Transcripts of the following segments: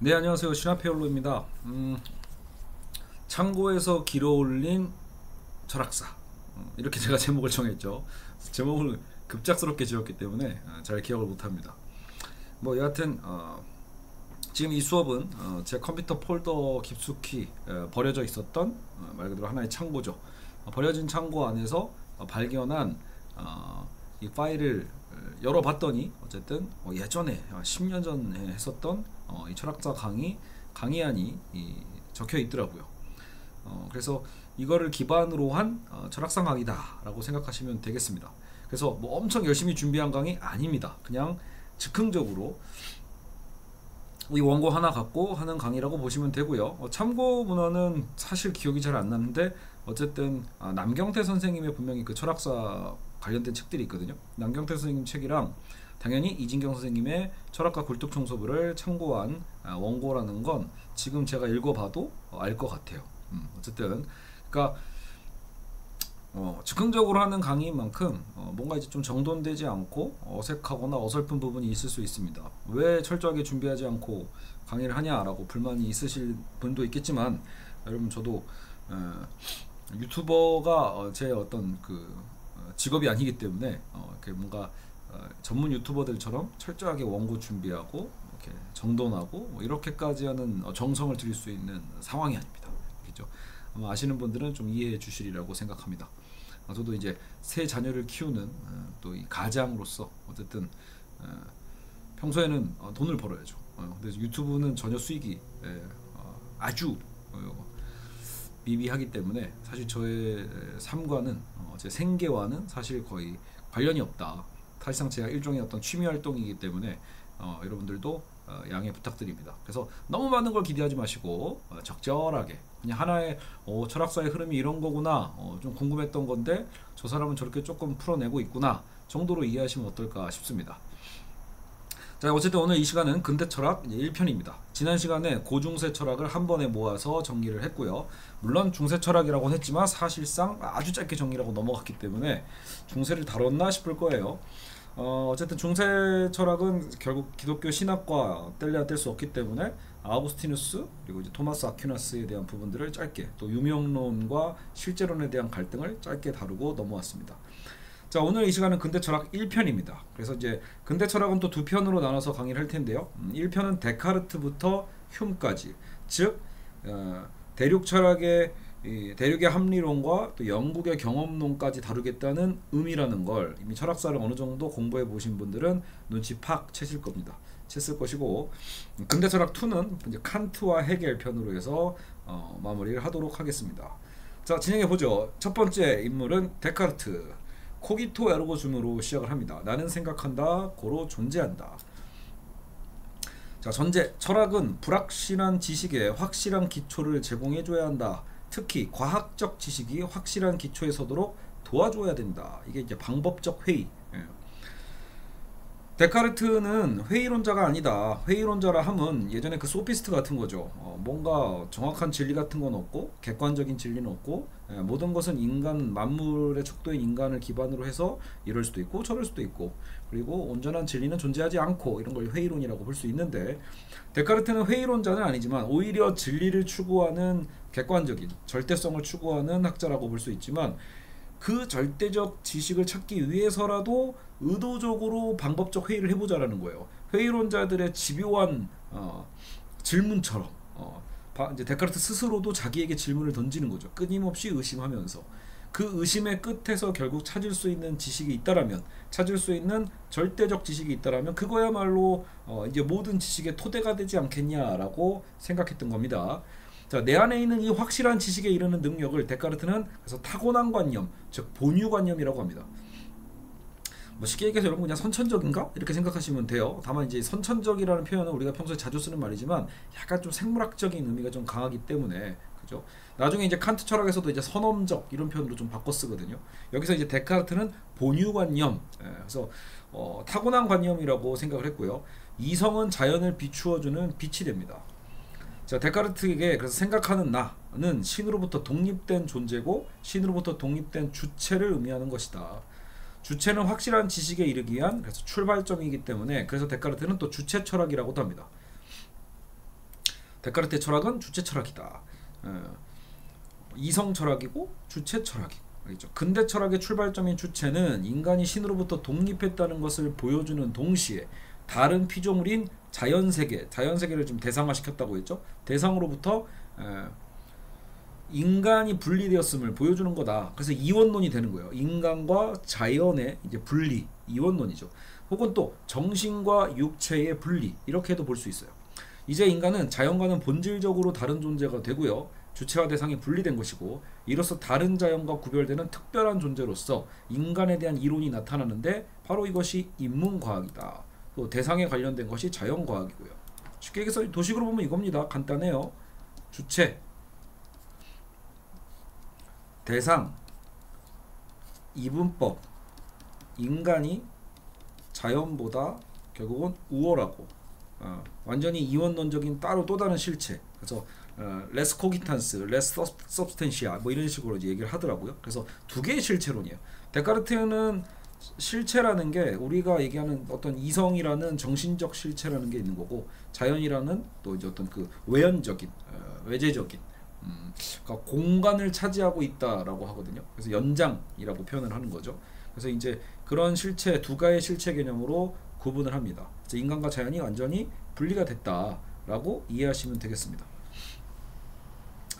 네, 안녕하세요. 신화페올로입니다. 창고에서 길어올린 철학사. 이렇게 제가 제목을 정했죠. 제목을 급작스럽게 지었기 때문에 잘 기억을 못합니다. 뭐 여하튼 지금 이 수업은 제 컴퓨터 폴더 깊숙이 버려져 있었던 말 그대로 하나의 창고죠. 버려진 창고 안에서 발견한 이 파일을 열어봤더니 어쨌든 예전에 10년 전에 했었던 이 철학자 강의안이 적혀 있더라고요. 그래서 이거를 기반으로 한 철학사 강의다라고 생각하시면 되겠습니다. 그래서 뭐 엄청 열심히 준비한 강의 아닙니다. 그냥 즉흥적으로 이 원고 하나 갖고 하는 강의라고 보시면 되고요. 참고 문헌은 사실 기억이 잘 안 나는데 어쨌든 남경태 선생님의 분명히 그 철학사 관련된 책들이 있거든요. 남경태 선생님 책이랑 당연히 이진경 선생님의 철학과 굴뚝청소부를 참고한 원고라는 건 지금 제가 읽어봐도 알 것 같아요. 어쨌든 그러니까 즉흥적으로 하는 강의인 만큼 뭔가 이제 좀 정돈되지 않고 어색하거나 어설픈 부분이 있을 수 있습니다. 왜 철저하게 준비하지 않고 강의를 하냐라고 불만이 있으실 분도 있겠지만, 여러분 저도 유튜버가 제 어떤 그 직업이 아니기 때문에 뭔가 전문 유튜버들처럼 철저하게 원고 준비하고 이렇게 정돈하고 이렇게까지 하는 정성을 들일 수 있는 상황이 아닙니다. 그렇죠? 아마 아시는 분들은 좀 이해해 주시리라고 생각합니다. 저도 이제 세 자녀를 키우는 또 이 가장으로서 어쨌든 평소에는 돈을 벌어야죠. 근데 유튜브는 전혀 수익이 아주 미비하기 때문에 사실 저의 삶과는 제 생계와는 사실 거의 관련이 없다. 사실상 제가 일종의 어떤 취미 활동이기 때문에 여러분들도 양해 부탁드립니다. 그래서 너무 많은 걸 기대하지 마시고 적절하게 그냥 하나의 철학사의 흐름이 이런 거구나, 좀 궁금했던 건데 저 사람은 저렇게 조금 풀어내고 있구나 정도로 이해하시면 어떨까 싶습니다. 자, 어쨌든 오늘 이 시간은 근대철학 1편입니다. 지난 시간에 고중세 철학을 한 번에 모아서 정리를 했고요. 물론 중세 철학이라고는 했지만 사실상 아주 짧게 정리하고 넘어갔기 때문에 중세를 다뤘나 싶을 거예요. 어쨌든 중세 철학은 결국 기독교 신학과 뗄래야 뗄 수 없기 때문에 아우구스티누스 그리고 이제 토마스 아퀴나스에 대한 부분들을 짧게, 또 유명론과 실제론에 대한 갈등을 짧게 다루고 넘어왔습니다. 자, 오늘 이 시간은 근대철학 1편입니다. 그래서 이제 근대철학은 또 두 편으로 나눠서 강의를 할 텐데요. 1편은 데카르트부터 흉까지, 즉 대륙철학의 대륙의 합리론과 또 영국의 경험론까지 다루겠다는 의미라는 걸 이미 철학사를 어느 정도 공부해 보신 분들은 눈치 팍 채실 겁니다. 챘을 것이고, 근대철학 2는 이제 칸트와 헤겔 편으로 해서 마무리를 하도록 하겠습니다. 자, 진행해 보죠. 첫 번째 인물은 데카르트. 코기토 에르고 줌으로 시작을 합니다. 나는 생각한다, 고로 존재한다. 자, 전제. 철학은 불확실한 지식에 확실한 기초를 제공해줘야 한다. 특히 과학적 지식이 확실한 기초에 서도록 도와줘야 된다. 이게 이제 방법적 회의. 데카르트는 회의론자가 아니다. 회의론자라 함은 예전에 그 소피스트 같은 거죠. 뭔가 정확한 진리 같은 건 없고 객관적인 진리는 없고, 모든 것은 인간, 만물의 척도인 인간을 기반으로 해서 이럴 수도 있고 저럴 수도 있고, 그리고 온전한 진리는 존재하지 않고, 이런 걸 회의론이라고 볼 수 있는데, 데카르트는 회의론자는 아니지만 오히려 진리를 추구하는 객관적인 절대성을 추구하는 학자라고 볼 수 있지만, 그 절대적 지식을 찾기 위해서라도 의도적으로 방법적 회의를 해보자라는 거예요. 회의론자들의 집요한 질문처럼 이제 데카르트 스스로도 자기에게 질문을 던지는 거죠. 끊임없이 의심하면서 그 의심의 끝에서 결국 찾을 수 있는 지식이 있다라면, 찾을 수 있는 절대적 지식이 있다라면 그거야말로 이제 모든 지식의 토대가 되지 않겠냐라고 생각했던 겁니다. 자, 내 안에 있는 이 확실한 지식에 이르는 능력을 데카르트는 그래서 타고난 관념, 즉 본유관념이라고 합니다. 뭐 쉽게 얘기해서 여러분 그냥 선천적인가? 이렇게 생각하시면 돼요. 다만 이제 선천적이라는 표현은 우리가 평소에 자주 쓰는 말이지만 약간 좀 생물학적인 의미가 좀 강하기 때문에, 그죠? 나중에 이제 칸트 철학에서도 이제 선험적 이런 표현으로 좀 바꿔 쓰거든요. 여기서 이제 데카르트는 본유관념, 그래서 타고난 관념이라고 생각을 했고요. 이성은 자연을 비추어주는 빛이 됩니다. 자, 데카르트에게 그래서 생각하는 나는 신으로부터 독립된 존재고 신으로부터 독립된 주체를 의미하는 것이다. 주체는 확실한 지식에 이르기 위한 그래서 출발점이기 때문에, 그래서 데카르트는 또 주체 철학이라고도 합니다. 데카르트의 철학은 주체 철학이다. 이성 철학이고 주체 철학이고. 알겠죠? 근대 철학의 출발점인 주체는 인간이 신으로부터 독립했다는 것을 보여주는 동시에 다른 피조물인 자연세계를 좀 대상화시켰다고 했죠. 대상으로부터 인간이 분리되었음을 보여주는 거다. 그래서 이원론이 되는 거예요. 인간과 자연의 이제 분리, 이원론이죠. 혹은 또 정신과 육체의 분리, 이렇게도 볼 수 있어요. 이제 인간은 자연과는 본질적으로 다른 존재가 되고요. 주체와 대상이 분리된 것이고, 이로써 다른 자연과 구별되는 특별한 존재로서 인간에 대한 이론이 나타나는데, 바로 이것이 인문과학이다. 또 대상에 관련된 것이 자연과학이고요. 쉽게 얘기해서 도식으로 보면 이겁니다. 간단해요. 주체, 대상, 이분법, 인간이 자연보다 결국은 우월하고 완전히 이원론적인 따로 또 다른 실체. 그래서 less cogitans, less substantia 뭐 이런 식으로 이제 얘기를 하더라고요. 그래서 두 개의 실체론이에요. 데카르트는 실체라는 게 우리가 얘기하는 어떤 이성이라는 정신적 실체라는 게 있는 거고, 자연이라는 또 이제 어떤 그 외연적인 외재적인 그러니까 공간을 차지하고 있다라고 하거든요. 그래서 연장이라고 표현을 하는 거죠. 그래서 이제 그런 실체, 두 가의 실체 개념으로 구분을 합니다. 그래서 인간과 자연이 완전히 분리가 됐다라고 이해하시면 되겠습니다.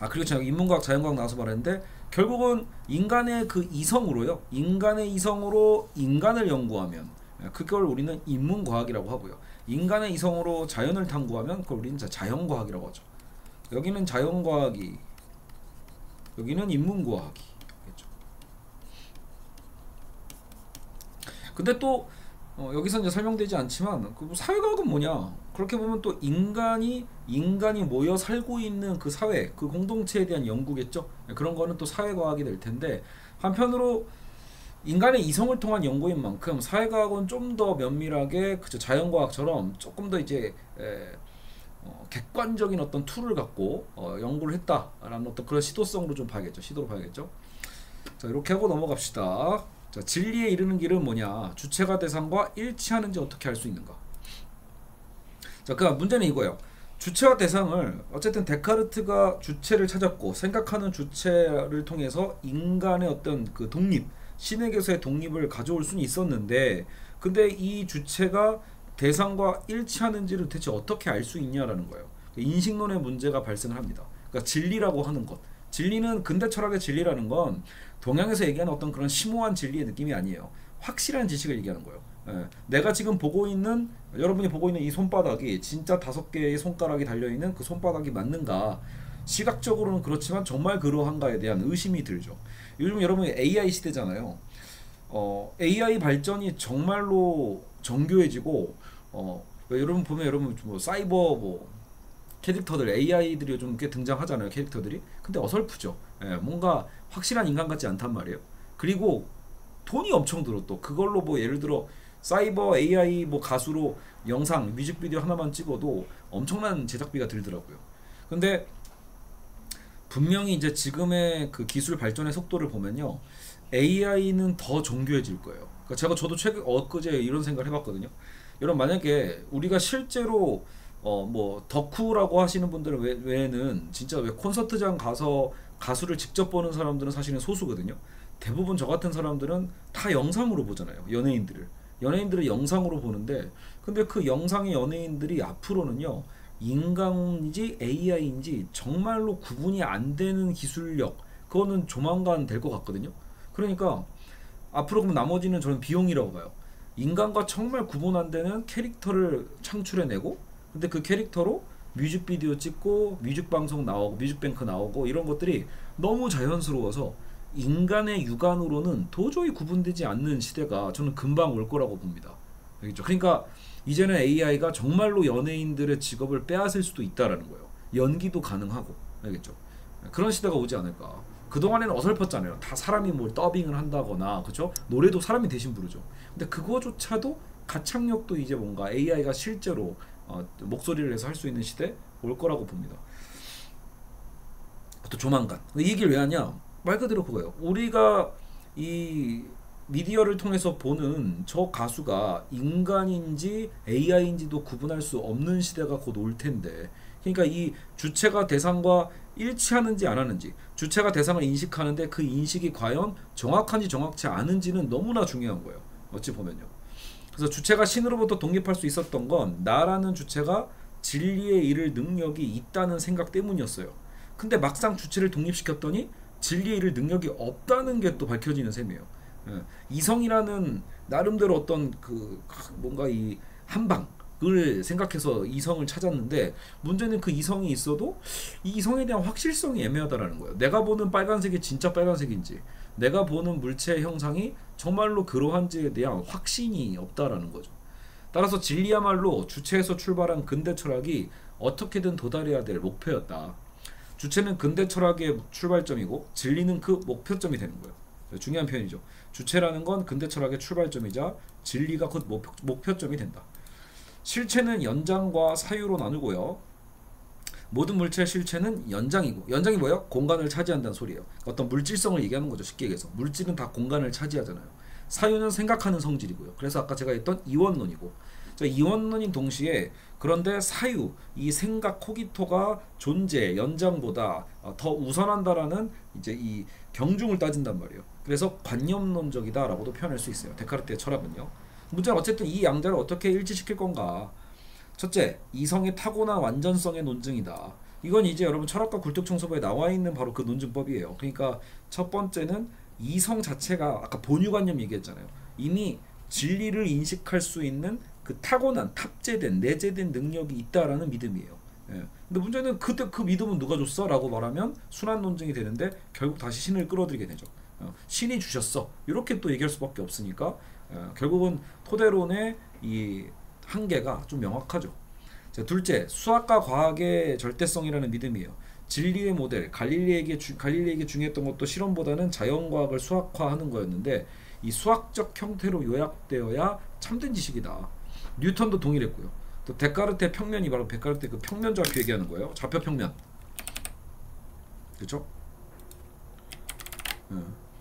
그리고 제가 인문과학, 자연과학 나와서 말했는데, 결국은 인간의 그 이성으로요, 인간의 이성으로 인간을 연구하면 그걸 우리는 인문과학이라고 하고요. 인간의 이성으로 자연을 탐구하면 그걸 우리는 자연과학이라고 하죠. 여기는 자연과학이, 여기는 인문과학이. 그렇죠? 근데 또 여기서 이제 설명되지 않지만 그 사회과학은 뭐냐? 그렇게 보면 또 인간이 모여 살고 있는 그 사회, 그 공동체에 대한 연구겠죠. 그런 거는 또 사회과학이 될 텐데, 한편으로 인간의 이성을 통한 연구인 만큼 사회과학은 좀 더 면밀하게 그저 자연과학처럼 조금 더 이제 객관적인 어떤 툴을 갖고 연구를 했다라는 어떤 그런 시도성으로 좀 봐야겠죠. 시도로 봐야겠죠. 자, 이렇게 하고 넘어갑시다. 자, 진리에 이르는 길은 뭐냐? 주체가 대상과 일치하는지 어떻게 알 수 있는가? 자, 그 문제는 이거예요. 주체와 대상을 어쨌든 데카르트가 주체를 찾았고, 생각하는 주체를 통해서 인간의 어떤 그 독립, 신에게서의 독립을 가져올 수는 있었는데, 근데 이 주체가 대상과 일치하는지를 대체 어떻게 알 수 있냐라는 거예요. 인식론의 문제가 발생을 합니다. 그러니까 진리라고 하는 것, 진리는 근대 철학의 진리라는 건 동양에서 얘기하는 어떤 그런 심오한 진리의 느낌이 아니에요. 확실한 지식을 얘기하는 거예요. 내가 지금 보고 있는, 여러분이 보고 있는 이 손바닥이 진짜 5개의 손가락이 달려있는 그 손바닥이 맞는가? 시각적으로는 그렇지만 정말 그러한가에 대한 의심이 들죠. 요즘 여러분 AI 시대잖아요. AI 발전이 정말로 정교해지고, 여러분 보면 여러분 뭐 사이버 뭐 캐릭터들, AI들이 요즘 꽤 등장하잖아요. 캐릭터들이. 근데 어설프죠. 뭔가 확실한 인간 같지 않단 말이에요. 그리고 돈이 엄청 들어. 또 그걸로 뭐 예를 들어 사이버 AI 뭐 가수로 영상, 뮤직비디오 하나만 찍어도 엄청난 제작비가 들더라고요. 근데 분명히 이제 지금의 그 기술 발전의 속도를 보면요, AI는 더 정교해질 거예요. 그러니까 저도 엊그제 이런 생각을 해봤거든요. 여러분, 만약에 우리가 실제로 뭐 덕후라고 하시는 분들 외에는 진짜 왜 콘서트장 가서 가수를 직접 보는 사람들은 사실은 소수거든요. 대부분 저 같은 사람들은 다 영상으로 보잖아요. 연예인들을 영상으로 보는데, 근데 그 영상의 연예인들이 앞으로는요, 인간인지 AI인지 정말로 구분이 안 되는 기술력, 그거는 조만간 될 것 같거든요. 그러니까 앞으로 그럼 나머지는 저는 비용이라고 봐요. 인간과 정말 구분 안 되는 캐릭터를 창출해내고, 근데 그 캐릭터로 뮤직비디오 찍고 뮤직방송 나오고 뮤직뱅크 나오고 이런 것들이 너무 자연스러워서 인간의 육안으로는 도저히 구분되지 않는 시대가 저는 금방 올 거라고 봅니다. 알겠죠? 그러니까 이제는 AI가 정말로 연예인들의 직업을 빼앗을 수도 있다라는 거예요. 연기도 가능하고. 알겠죠? 그런 시대가 오지 않을까. 그동안에는 어설펐잖아요. 다 사람이 뭘 더빙을 한다거나, 그렇죠? 노래도 사람이 대신 부르죠. 근데 그거조차도 가창력도 이제 뭔가 AI가 실제로 목소리를 내서 할 수 있는 시대 올 거라고 봅니다. 또 조만간. 이 얘기를 왜 하냐? 말 그대로 그거예요. 우리가 이 미디어를 통해서 보는 저 가수가 인간인지 AI인지도 구분할 수 없는 시대가 곧 올 텐데, 그러니까 이 주체가 대상과 일치하는지 안 하는지, 주체가 대상을 인식하는데 그 인식이 과연 정확한지 정확치 않은지는 너무나 중요한 거예요. 어찌 보면요. 그래서 주체가 신으로부터 독립할 수 있었던 건 나라는 주체가 진리에 이를 능력이 있다는 생각 때문이었어요. 근데 막상 주체를 독립시켰더니 진리에 이를 능력이 없다는 게 또 밝혀지는 셈이에요. 예. 이성이라는 나름대로 어떤 그 뭔가 이 한방을 생각해서 이성을 찾았는데, 문제는 그 이성이 있어도 이 이성에 대한 확실성이 애매하다라는 거예요. 내가 보는 빨간색이 진짜 빨간색인지, 내가 보는 물체의 형상이 정말로 그러한지에 대한 확신이 없다라는 거죠. 따라서 진리야말로 주체에서 출발한 근대 철학이 어떻게든 도달해야 될 목표였다. 주체는 근대 철학의 출발점이고 진리는 그 목표점이 되는 거예요. 중요한 표현이죠. 주체라는 건 근대 철학의 출발점이자 진리가 곧 목표점이 된다. 실체는 연장과 사유로 나누고요. 모든 물체의 실체는 연장이고, 연장이 뭐예요? 공간을 차지한다는 소리예요. 어떤 물질성을 얘기하는 거죠. 쉽게 얘기해서 물질은 다 공간을 차지하잖아요. 사유는 생각하는 성질이고요. 그래서 아까 제가 했던 이원론이고, 이원론인 동시에 그런데 사유, 이 생각 코기토가 존재, 연장보다 더 우선한다라는 이제 이 경중을 따진단 말이에요. 그래서 관념론적이다라고도 표현할 수 있어요. 데카르트의 철학은요. 문제는 어쨌든 이 양자를 어떻게 일치시킬 건가. 첫째, 이성의 타고난 완전성의 논증이다. 이건 이제 여러분 철학과 굴뚝청소부에 나와 있는 바로 그 논증법이에요. 그러니까 첫 번째는 이성 자체가 아까 본유관념 얘기했잖아요. 이미 진리를 인식할 수 있는 그 타고난 탑재된 내재된 능력이 있다라는 믿음이에요. 예. 근데 문제는 그때 그 믿음은 누가 줬어? 라고 말하면 순환 논증이 되는데 결국 다시 신을 끌어들이게 되죠. 신이 주셨어. 이렇게 또 얘기할 수밖에 없으니까 결국은 토대론의 이 한계가 좀 명확하죠. 자, 둘째, 수학과 과학의 절대성이라는 믿음이에요. 진리의 모델, 갈릴리에게 중요했던 것도 실험보다는 자연과학을 수학화하는 거였는데, 이 수학적 형태로 요약되어야 참된 지식이다. 뉴턴도 동일했고요. 또 데카르트의 평면이 바로 데카르트의 그 평면 좌표 얘기하는 거예요. 좌표 평면. 그렇죠?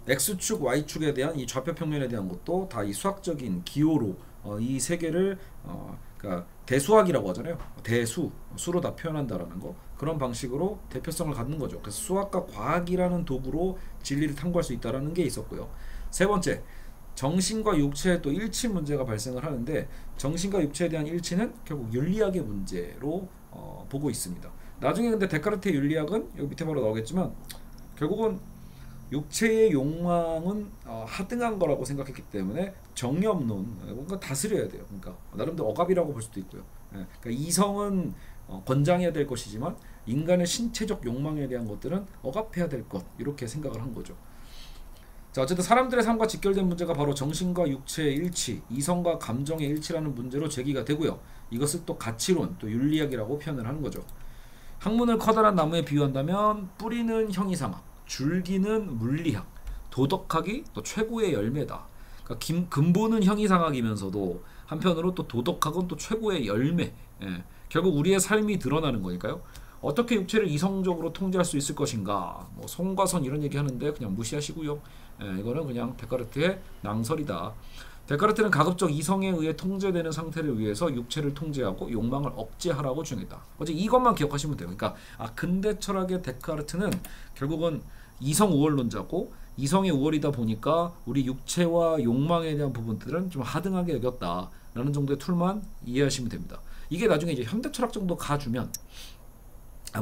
X축, Y축에 대한 이 좌표 평면에 대한 것도 다 이 수학적인 기호로 이 세계를 그러니까 대수학이라고 하잖아요. 수로 다 표현한다라는 거. 그런 방식으로 대표성을 갖는 거죠. 그래서 수학과 과학이라는 도구로 진리를 탐구할 수 있다라는 게 있었고요. 세 번째, 정신과 육체의 또 일치 문제가 발생을 하는데, 정신과 육체에 대한 일치는 결국 윤리학의 문제로 보고 있습니다. 나중에 근데 데카르트의 윤리학은 여기 밑에 바로 나오겠지만 결국은 육체의 욕망은 하등한 거라고 생각했기 때문에 정념론, 뭔가 다스려야 돼요. 그러니까 나름대로 억압이라고 볼 수도 있고요. 그러니까 이성은 권장해야 될 것이지만 인간의 신체적 욕망에 대한 것들은 억압해야 될 것, 이렇게 생각을 한 거죠. 자, 어쨌든 사람들의 삶과 직결된 문제가 바로 정신과 육체의 일치, 이성과 감정의 일치라는 문제로 제기가 되고요. 이것을 또 가치론, 또 윤리학이라고 표현을 하는 거죠. 학문을 커다란 나무에 비유한다면 뿌리는 형이상학, 줄기는 물리학, 도덕학이 또 최고의 열매다. 그러니까 근본은 형이상학이면서도 한편으로 또 도덕학은 또 최고의 열매. 예. 결국 우리의 삶이 드러나는 거니까요. 어떻게 육체를 이성적으로 통제할 수 있을 것인가, 뭐 성과선 이런 얘기 하는데 그냥 무시하시고요. 예, 이거는 그냥 데카르트의 낭설이다. 데카르트는 가급적 이성에 의해 통제되는 상태를 위해서 육체를 통제하고 욕망을 억제하라고 주장했다. 어제 이것만 기억하시면 돼요. 그러니까 근대 철학의 데카르트는 결국은 이성 우월론자고, 이성의 우월이다 보니까 우리 육체와 욕망에 대한 부분들은 좀 하등하게 여겼다라는 정도의 툴만 이해하시면 됩니다. 이게 나중에 이제 현대 철학 정도 가주면,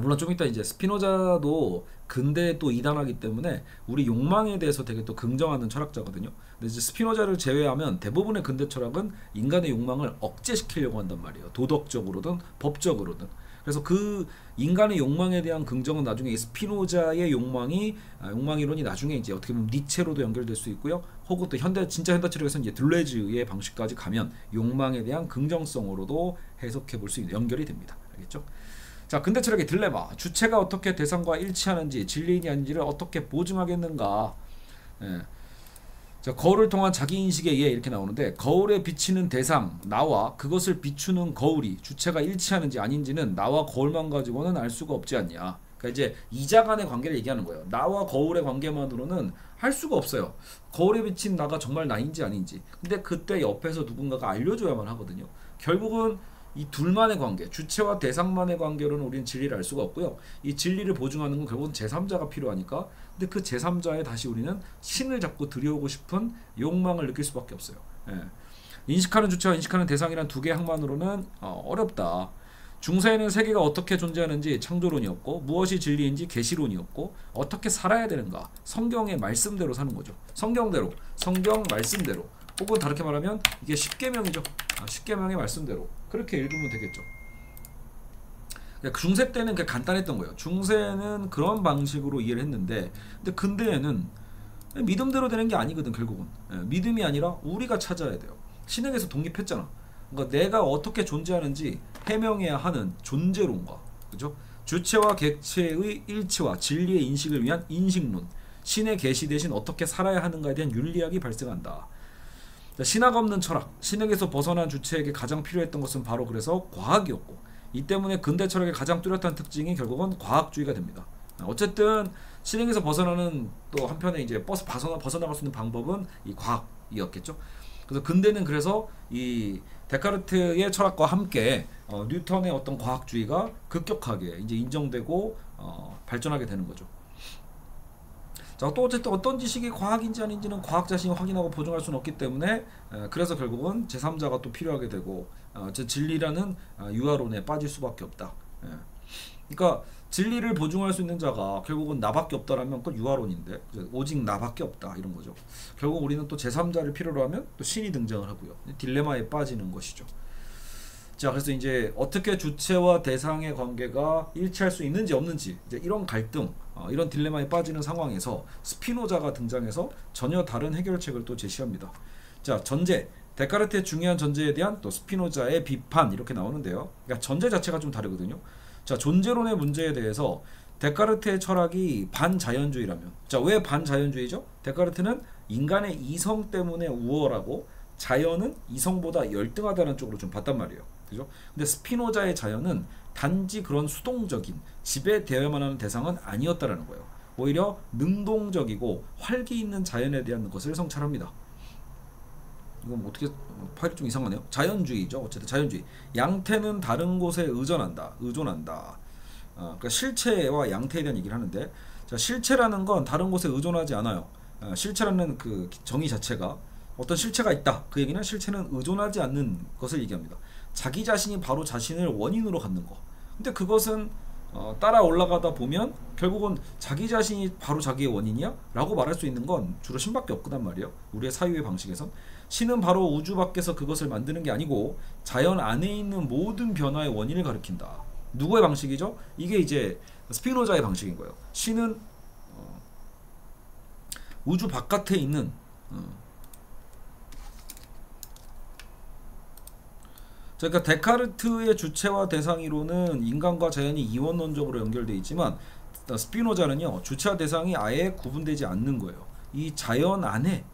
물론 좀 이따 이제 스피노자도 근대에 또 이단하기 때문에 우리 욕망에 대해서 되게 또 긍정하는 철학자거든요. 근데 이제 스피노자를 제외하면 대부분의 근대 철학은 인간의 욕망을 억제시키려고 한단 말이에요. 도덕적으로든 법적으로든. 그래서 그 인간의 욕망에 대한 긍정은 나중에 이 스피노자의 욕망이론이 나중에 이제 어떻게 보면 니체로도 연결될 수 있고요. 혹은 또 진짜 현대 철학에서 이제 들레즈의 방식까지 가면 욕망에 대한 긍정성으로도 해석해 볼 수 있는, 연결이 됩니다. 알겠죠? 자, 근대 철학의 딜레마. 주체가 어떻게 대상과 일치하는지, 진리인이 아닌지를 어떻게 보증하겠는가. 예. 자, 거울을 통한 자기인식에 의해 이렇게 나오는데, 거울에 비치는 대상, 나와 그것을 비추는 거울이 주체가 일치하는지 아닌지는 나와 거울만 가지고는 알 수가 없지 않냐. 그러니까 이제 이자 간의 관계를 얘기하는 거예요. 나와 거울의 관계만으로는 할 수가 없어요. 거울에 비친 나가 정말 나인지 아닌지. 근데 그때 옆에서 누군가가 알려줘야만 하거든요. 결국은 이 둘만의 관계, 주체와 대상만의 관계로는 우리는 진리를 알 수가 없고요. 이 진리를 보증하는 건 결국은 제3자가 필요하니까. 근데 그 제3자에 다시 우리는 신을 잡고 들여오고 싶은 욕망을 느낄 수밖에 없어요. 예. 인식하는 주체와 인식하는 대상이란 두 개의 항만으로는 어렵다. 중세에는 세계가 어떻게 존재하는지 창조론이었고, 무엇이 진리인지 계시론이었고, 어떻게 살아야 되는가, 성경의 말씀대로 사는 거죠. 성경대로, 성경 말씀대로, 혹은 다르게 말하면 이게 십계명이죠. 십계명의 말씀대로 그렇게 읽으면 되겠죠. 중세 때는 그냥 간단했던 거예요. 중세는 그런 방식으로 이해를 했는데, 근데 근대에는 믿음대로 되는 게 아니거든. 결국은 믿음이 아니라 우리가 찾아야 돼요. 신에게서 독립했잖아. 그러니까 내가 어떻게 존재하는지 해명해야 하는 존재론과, 그죠? 주체와 객체의 일치와 진리의 인식을 위한 인식론, 신의 계시 대신 어떻게 살아야 하는가에 대한 윤리학이 발생한다. 신학 없는 철학, 신에게서 벗어난 주체에게 가장 필요했던 것은 바로 그래서 과학이었고, 이 때문에 근대 철학의 가장 뚜렷한 특징이 결국은 과학주의가 됩니다. 어쨌든 신에게서 벗어나는 또 한편에 이제 벗어나갈 수 있는 방법은 이 과학이었겠죠. 그래서 근대는 그래서 이 데카르트의 철학과 함께 뉴턴의 어떤 과학주의가 급격하게 이제 인정되고 발전하게 되는 거죠. 자, 또 어쨌든 어떤 지식이 과학인지 아닌지는 과학 자신이 확인하고 보증할 수는 없기 때문에 그래서 결국은 제3자가 또 필요하게 되고 진리라는 유아론에 빠질 수밖에 없다. 그러니까 진리를 보증할 수 있는 자가 결국은 나밖에 없다라면 그건 유아론인데, 오직 나밖에 없다 이런 거죠. 결국 우리는 또 제3자를 필요로 하면 또 신이 등장을 하고요. 딜레마에 빠지는 것이죠. 자, 그래서 이제 어떻게 주체와 대상의 관계가 일치할 수 있는지 없는지, 이제 이런 갈등, 이런 딜레마에 빠지는 상황에서 스피노자가 등장해서 전혀 다른 해결책을 또 제시합니다. 자, 전제, 데카르트의 중요한 전제에 대한 또 스피노자의 비판, 이렇게 나오는데요. 그러니까 전제 자체가 좀 다르거든요. 자, 존재론의 문제에 대해서 데카르트의 철학이 반자연주의라면, 자, 왜 반자연주의죠? 데카르트는 인간의 이성 때문에 우월하고 자연은 이성보다 열등하다는 쪽으로 좀 봤단 말이에요. 그죠? 근데 스피노자의 자연은 단지 그런 수동적인 지배되어야만 하는 대상은 아니었다라는 거예요. 오히려 능동적이고 활기 있는 자연에 대한 것을 성찰합니다. 이건 어떻게 파일이 좀 이상하네요. 자연주의죠. 어쨌든 자연주의. 양태는 다른 곳에 의존한다. 그러니까 실체와 양태에 대한 얘기를 하는데, 자, 실체라는 건 다른 곳에 의존하지 않아요. 실체라는 그 정의 자체가 어떤 실체가 있다. 그 얘기는 실체는 의존하지 않는 것을 얘기합니다. 자기 자신이 바로 자신을 원인으로 갖는 거. 근데 그것은 따라 올라가다 보면 결국은 자기 자신이 바로 자기의 원인이야? 라고 말할 수 있는 건 주로 신밖에 없단 말이에요. 우리의 사유의 방식에선. 신은 바로 우주 밖에서 그것을 만드는 게 아니고 자연 안에 있는 모든 변화의 원인을 가리킨다. 누구의 방식이죠? 이게 이제 스피노자의 방식인 거예요. 신은 우주 바깥에 있는 그러니까 데카르트의 주체와 대상 이론은 인간과 자연이 이원론적으로 연결되어 있지만, 스피노자는요, 주체와 대상이 아예 구분되지 않는 거예요. 이 자연 안에,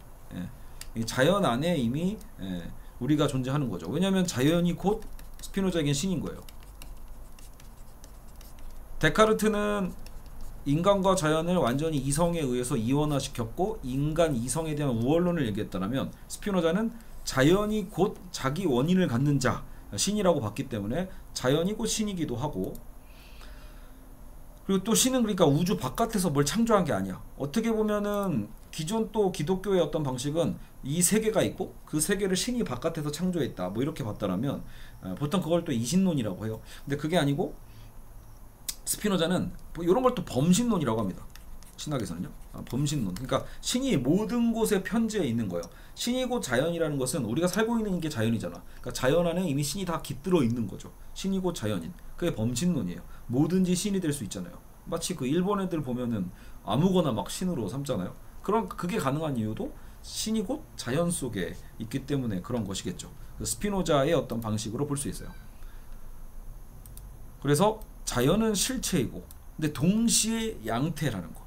이 자연 안에 이미 우리가 존재하는 거죠. 왜냐하면 자연이 곧 스피노자에겐 신인 거예요. 데카르트는 인간과 자연을 완전히 이성에 의해서 이원화시켰고 인간 이성에 대한 우월론을 얘기했다면, 스피노자는 자연이 곧 자기 원인을 갖는 자, 신이라고 봤기 때문에 자연이 곧 신이기도 하고, 그리고 또 신은 그러니까 우주 바깥에서 뭘 창조한 게 아니야. 어떻게 보면은 기존 또 기독교의 어떤 방식은 이 세계가 있고 그 세계를 신이 바깥에서 창조했다, 뭐 이렇게 봤다라면 보통 그걸 또 이신론이라고 해요. 근데 그게 아니고 스피노자는 뭐 이런 걸 또 범신론이라고 합니다. 신학에서는요. 범신론. 그러니까 신이 모든 곳에 편지해 있는 거예요. 신이 곧 자연이라는 것은 우리가 살고 있는 게 자연이잖아. 그러니까 자연 안에 이미 신이 다 깃들어 있는 거죠. 신이 곧 자연인. 그게 범신론이에요. 뭐든지 신이 될 수 있잖아요. 마치 그 일본 애들 보면은 아무거나 막 신으로 삼잖아요. 그럼 그게 가능한 이유도 신이 곧 자연 속에 있기 때문에 그런 것이겠죠. 스피노자의 어떤 방식으로 볼 수 있어요. 그래서 자연은 실체이고, 근데 동시에 양태라는 거.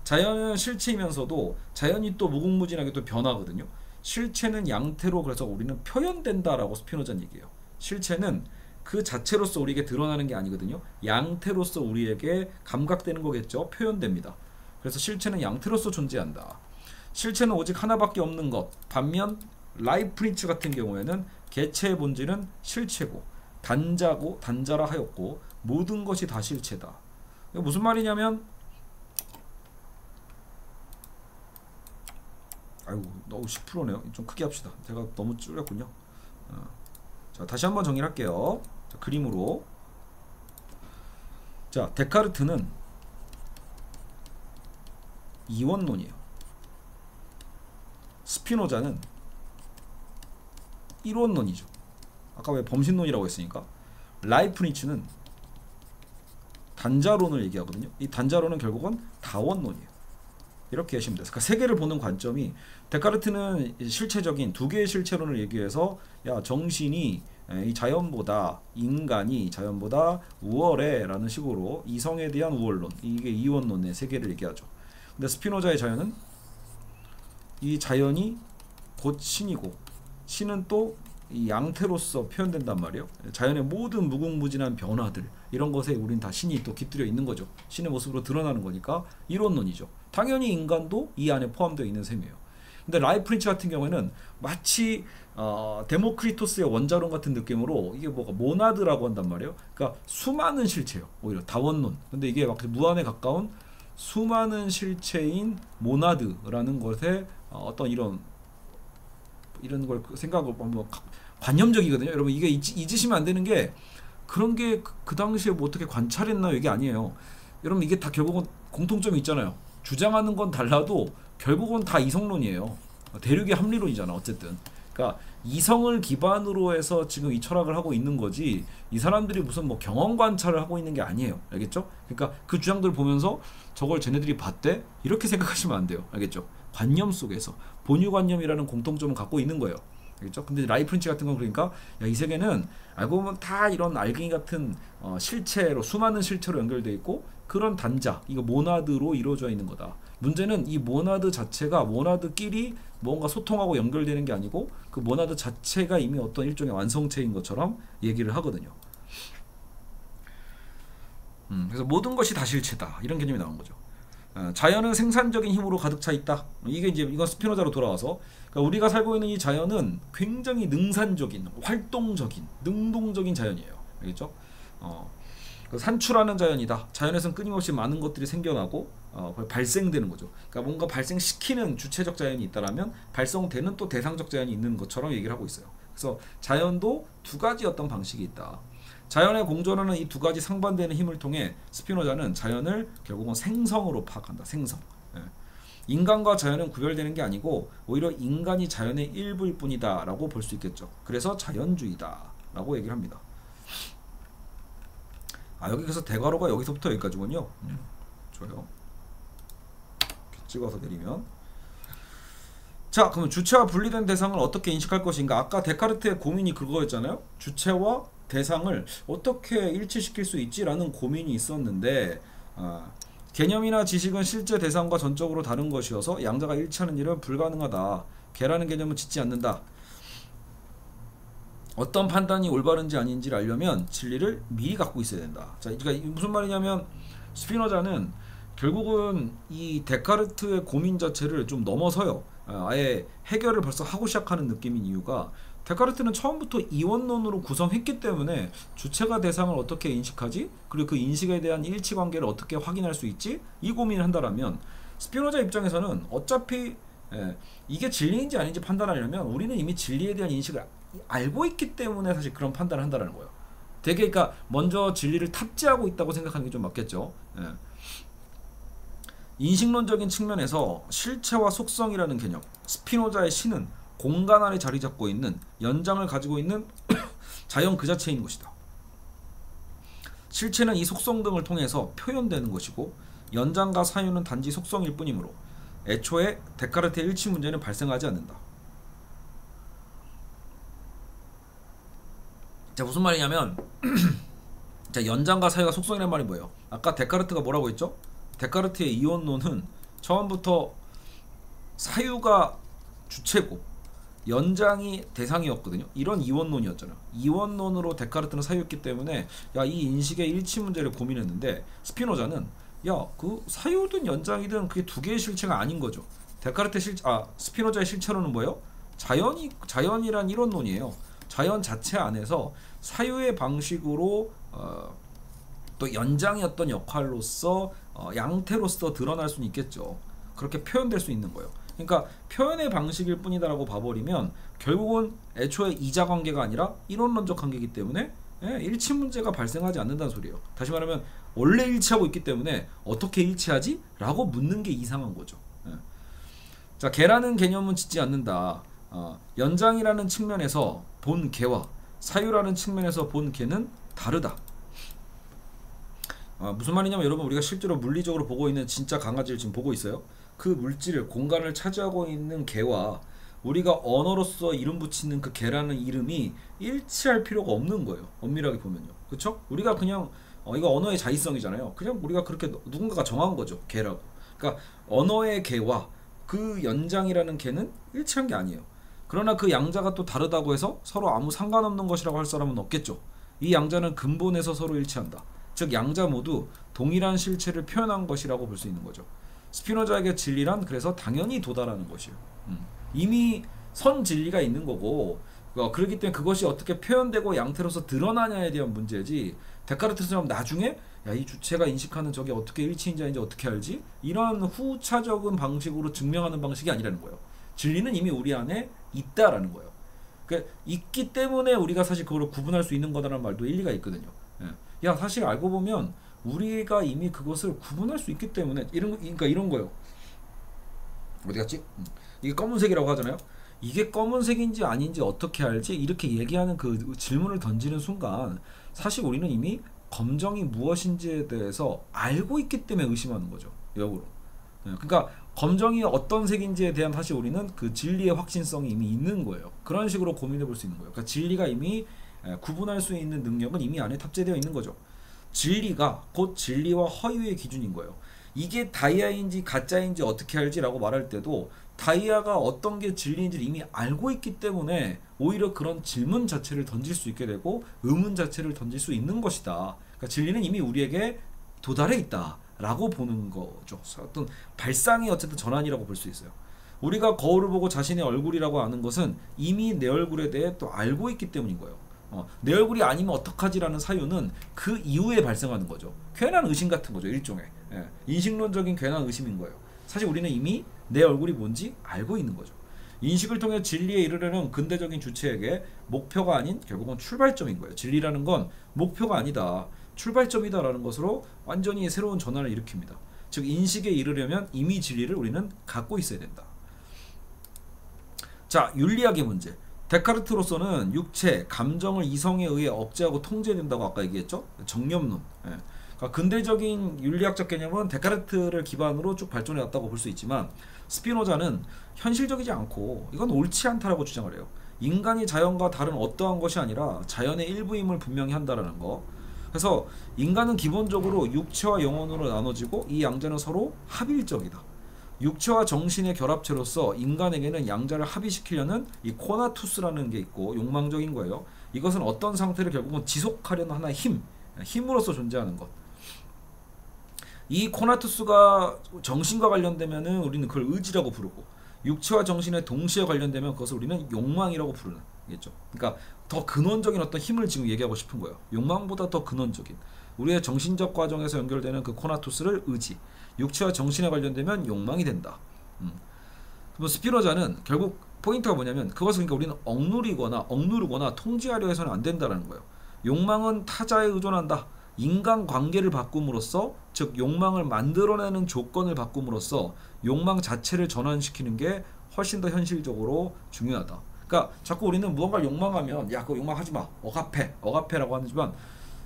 자연은 실체이면서도 자연이 또 무궁무진하게 또 변하거든요. 실체는 양태로 그래서 우리는 표현된다라고 스피노자는 얘기해요. 실체는 그 자체로서 우리에게 드러나는 게 아니거든요. 양태로서 우리에게 감각되는 거겠죠. 표현됩니다. 그래서 실체는 양태로서 존재한다. 실체는 오직 하나밖에 없는 것. 반면 라이프니츠 같은 경우에는 개체의 본질은 실체고 단자라 하였고 모든 것이 다 실체다. 이거 무슨 말이냐면 아이고 너무 10%네요. 좀 크게 합시다. 제가 너무 줄였군요. 자 다시 한번 정리를 할게요. 자, 그림으로. 자 데카르트는 이원론이에요. 스피노자는 일원론이죠. 아까 왜 범신론이라고 했으니까. 라이프니츠는 단자론을 얘기하거든요. 이 단자론은 결국은 다원론이에요. 이렇게 하시면 돼요. 그러니까 세계를 보는 관점이 데카르트는 실체적인 두 개의 실체론을 얘기해서 야 정신이 이 자연보다 인간이 자연보다 우월해 라는 식으로 이성에 대한 우월론 이게 이원론의 세계를 얘기하죠. 근데 스피노자의 자연은 이 자연이 곧 신이고 신은 또 이 양태로서 표현된단 말이에요. 자연의 모든 무궁무진한 변화들 이런 것에 우린 다 신이 또 깃들여 있는 거죠. 신의 모습으로 드러나는 거니까 이론론이죠. 당연히 인간도 이 안에 포함되어 있는 셈이에요. 근데 라이프니츠 같은 경우에는 마치 데모크리토스의 원자론 같은 느낌으로 이게 뭐가 모나드라고 한단 말이에요. 그러니까 수많은 실체요. 오히려 다원론. 근데 이게 막 무한에 가까운 수많은 실체인 모나드라는 것에 어떤 이런 걸 생각을 뭐 관념적이거든요. 여러분 이게 잊으시면 안 되는 게 그런 게 그 당시에 뭐 어떻게 관찰했나 이게 아니에요. 여러분 이게 다 결국은 공통점이 있잖아요. 주장하는 건 달라도 결국은 다 이성론이에요. 대륙의 합리론이잖아 어쨌든. 그러니까 이성을 기반으로 해서 지금 이 철학을 하고 있는 거지 이 사람들이 무슨 뭐 경험 관찰을 하고 있는 게 아니에요. 알겠죠? 그러니까 그 주장들을 보면서 저걸 쟤네들이 봤대? 이렇게 생각하시면 안 돼요. 알겠죠? 관념 속에서 본유관념이라는 공통점을 갖고 있는 거예요. 알겠죠? 근데 라이프니츠 같은 건 그러니까 야, 이 세계는 알고 보면 다 이런 알갱이 같은 실체로 수많은 실체로 연결되어 있고 그런 단자 이거 모나드로 이루어져 있는 거다. 문제는 이 모나드 자체가 모나드끼리 뭔가 소통하고 연결되는 게 아니고 그 모나드 자체가 이미 어떤 일종의 완성체인 것처럼 얘기를 하거든요. 그래서 모든 것이 다 실체다 이런 개념이 나온 거죠. 자연은 생산적인 힘으로 가득 차 있다. 이게 이제 이건 스피노자로 돌아와서 그러니까 우리가 살고 있는 이 자연은 굉장히 능산적인, 활동적인, 능동적인 자연이에요. 알겠죠? 산출하는 자연이다. 자연에서는 끊임없이 많은 것들이 생겨나고 발생되는 거죠. 그러니까 뭔가 발생시키는 주체적 자연이 있다라면 발생되는 또 대상적 자연이 있는 것처럼 얘기를 하고 있어요. 그래서 자연도 두 가지 어떤 방식이 있다. 자연의 공존하는 이 두 가지 상반되는 힘을 통해 스피노자는 자연을 결국은 생성으로 파악한다. 생성. 인간과 자연은 구별되는 게 아니고 오히려 인간이 자연의 일부일 뿐이다 라고 볼 수 있겠죠. 그래서 자연주의다 라고 얘기를 합니다. 여기서 대괄호가 여기서부터 여기까지군요. 좋아요. 찍어서 내리면 자 그럼 주체와 분리된 대상을 어떻게 인식할 것인가. 아까 데카르트의 고민이 그거였잖아요. 주체와 대상을 어떻게 일치시킬 수 있지라는 고민이 있었는데 개념이나 지식은 실제 대상과 전적으로 다른 것이어서 양자가 일치하는 일은 불가능하다. 개라는 개념은 짓지 않는다. 어떤 판단이 올바른지 아닌지를 알려면 진리를 미리 갖고 있어야 된다. 자, 그러니까 무슨 말이냐면 스피노자는 결국은 이 데카르트의 고민 자체를 좀 넘어서요. 아예 해결을 벌써 하고 시작하는 느낌인 이유가 데카르트는 처음부터 이원론으로 구성했기 때문에 주체가 대상을 어떻게 인식하지? 그리고 그 인식에 대한 일치관계를 어떻게 확인할 수 있지? 이 고민을 한다라면 스피노자 입장에서는 어차피 이게 진리인지 아닌지 판단하려면 우리는 이미 진리에 대한 인식을 알고 있기 때문에 사실 그런 판단을 한다는 거예요. 되게 그러니까 먼저 진리를 탑재하고 있다고 생각하는 게 좀 맞겠죠. 인식론적인 측면에서 실체와 속성이라는 개념, 스피노자의 신은 공간 안에 자리 잡고 있는 연장을 가지고 있는 자연 그 자체인 것이다. 실체는 이 속성 등을 통해서 표현되는 것이고 연장과 사유는 단지 속성일 뿐이므로 애초에 데카르트의 일치 문제는 발생하지 않는다. 자 무슨 말이냐면 자 연장과 사유가 속성이란 말이 뭐예요? 아까 데카르트가 뭐라고 했죠? 데카르트의 이원론은 처음부터 사유가 주체고 연장이 대상이었거든요. 이런 이원론이었잖아. 이원론으로 데카르트는 사유했기 때문에 야, 이 인식의 일치 문제를 고민했는데 스피노자는 야, 그 사유든 연장이든 그게 두 개의 실체가 아닌 거죠. 스피노자의 실체로는 뭐예요? 자연이란 이론론이에요. 자연 자체 안에서 사유의 방식으로 또 연장의 어떤 역할로서 양태로서 드러날 수는 있겠죠. 그렇게 표현될 수 있는 거예요. 그러니까 표현의 방식일 뿐이다라고 봐버리면 결국은 애초에 이자관계가 아니라 이론론적 관계이기 때문에 일치 문제가 발생하지 않는다는 소리예요. 다시 말하면 원래 일치하고 있기 때문에 어떻게 일치하지? 라고 묻는 게 이상한 거죠. 자, 개라는 개념은 짓지 않는다. 연장이라는 측면에서 본 개와 사유라는 측면에서 본 개는 다르다. 무슨 말이냐면 여러분, 우리가 실제로 물리적으로 보고 있는 진짜 강아지를 지금 보고 있어요. 그 물질을, 공간을 차지하고 있는 개와 우리가 언어로서 이름 붙이는 그 개라는 이름이 일치할 필요가 없는 거예요. 엄밀하게 보면요. 그쵸? 우리가 그냥 이거 언어의 자의성이잖아요. 그냥 우리가 그렇게 누군가가 정한 거죠. 개라고. 그러니까 언어의 개와 그 연장이라는 개는 일치한 게 아니에요. 그러나 그 양자가 또 다르다고 해서 서로 아무 상관없는 것이라고 할 사람은 없겠죠. 이 양자는 근본에서 서로 일치한다. 즉 양자 모두 동일한 실체를 표현한 것이라고 볼 수 있는 거죠. 스피노자에게 진리란 그래서 당연히 도달하는 것이에요. 이미 선 진리가 있는 거고, 그렇기 때문에 그것이 어떻게 표현되고 양태로서 드러나냐에 대한 문제지, 데카르트처럼 나중에 야, 이 주체가 인식하는 저게 어떻게 일치인지 아닌지 어떻게 알지? 이런 후차적인 방식으로 증명하는 방식이 아니라는 거예요. 진리는 이미 우리 안에 있다라는 거예요. 그러니까 있기 때문에 우리가 사실 그걸 구분할 수 있는 거다라는 말도 일리가 있거든요. 야, 사실 알고 보면 우리가 이미 그것을 구분할 수 있기 때문에 그러니까 이런 거예요. 어디 갔지? 이게 검은색이라고 하잖아요. 이게 검은색인지 아닌지 어떻게 알지? 이렇게 얘기하는 그 질문을 던지는 순간 사실 우리는 이미 검정이 무엇인지에 대해서 알고 있기 때문에 의심하는 거죠. 역으로. 그러니까 검정이 어떤 색인지에 대한 사실 우리는 그 진리의 확신성이 이미 있는 거예요. 그런 식으로 고민해 볼 수 있는 거예요. 그러니까 진리가 이미 구분할 수 있는 능력은 이미 안에 탑재되어 있는 거죠. 진리가 곧 진리와 허위의 기준인 거예요. 이게 다이아인지 가짜인지 어떻게 알지라고 말할 때도 다이아가 어떤 게 진리인지를 이미 알고 있기 때문에 오히려 그런 질문 자체를 던질 수 있게 되고 의문 자체를 던질 수 있는 것이다. 그러니까 진리는 이미 우리에게 도달해 있다 라고 보는 거죠. 어떤 발상의 어쨌든 전환이라고 볼 수 있어요. 우리가 거울을 보고 자신의 얼굴이라고 아는 것은 이미 내 얼굴에 대해 또 알고 있기 때문인 거예요. 내 얼굴이 아니면 어떡하지라는 사유는 그 이후에 발생하는 거죠. 괜한 의심 같은 거죠. 일종의 인식론적인 괜한 의심인 거예요. 사실 우리는 이미 내 얼굴이 뭔지 알고 있는 거죠. 인식을 통해 진리에 이르려는 근대적인 주체에게 목표가 아닌 결국은 출발점인 거예요. 진리라는 건 목표가 아니다, 출발점이다라는 것으로 완전히 새로운 전환을 일으킵니다. 즉 인식에 이르려면 이미 진리를 우리는 갖고 있어야 된다. 자, 윤리학의 문제. 데카르트로서는 육체, 감정을 이성에 의해 억제하고 통제된다고 아까 얘기했죠. 정념론. 그러니까 근대적인 윤리학적 개념은 데카르트를 기반으로 쭉 발전해 왔다고 볼 수 있지만 스피노자는 현실적이지 않고 이건 옳지 않다라고 주장을 해요. 인간이 자연과 다른 어떠한 것이 아니라 자연의 일부임을 분명히 한다라는 거. 그래서 인간은 기본적으로 육체와 영혼으로 나눠지고 이 양자는 서로 합일적이다. 육체와 정신의 결합체로서 인간에게는 양자를 합의시키려는 이 코나투스라는 게 있고 욕망적인 거예요. 이것은 어떤 상태를 결국은 지속하려는 하나의 힘으로서 존재하는 것. 이 코나투스가 정신과 관련되면은 우리는 그걸 의지라고 부르고, 육체와 정신의 동시에 관련되면 그것을 우리는 욕망이라고 부르겠죠. 그러니까 더 근원적인 어떤 힘을 지금 얘기하고 싶은 거예요. 욕망보다 더 근원적인 우리의 정신적 과정에서 연결되는 그 코나투스를 의지, 육체와 정신에 관련되면 욕망이 된다. 그럼 스피노자는 결국 포인트가 뭐냐면 그것을 그러니까 우리는 억누르거나 통제하려 해서는 안 된다는 거예요. 욕망은 타자에 의존한다. 인간관계를 바꿈으로써, 즉 욕망을 만들어내는 조건을 바꿈으로써 욕망 자체를 전환시키는 게 훨씬 더 현실적으로 중요하다. 그러니까 자꾸 우리는 무언가를 욕망하면 야, 그거 욕망하지 마, 억압해라고 하지만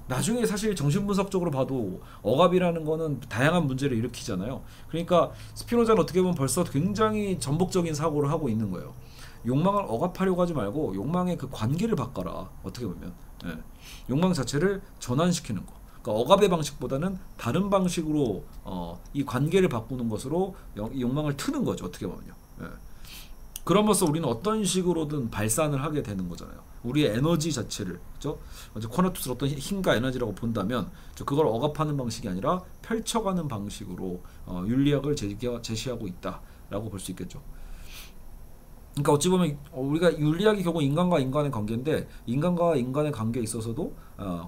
나중에 사실 정신분석적으로 봐도 억압이라는 거는 다양한 문제를 일으키잖아요. 그러니까 스피노자는 어떻게 보면 벌써 굉장히 전복적인 사고를 하고 있는 거예요. 욕망을 억압하려고 하지 말고 욕망의 그 관계를 바꿔라. 어떻게 보면 욕망 자체를 전환시키는 거. 그러니까 억압의 방식보다는 다른 방식으로 이 관계를 바꾸는 것으로 이 욕망을 트는 거죠. 어떻게 보면요. 그럼으로써 우리는 어떤 식으로든 발산을 하게 되는 거잖아요. 우리의 에너지 자체를, 그죠? 코나투스를 어떤 힘과 에너지라고 본다면 그걸 억압하는 방식이 아니라 펼쳐가는 방식으로 윤리학을 제시하고 있다라고 볼 수 있겠죠. 그러니까 어찌 보면 우리가 윤리학이 결국 인간과 인간의 관계인데, 인간과 인간의 관계에 있어서도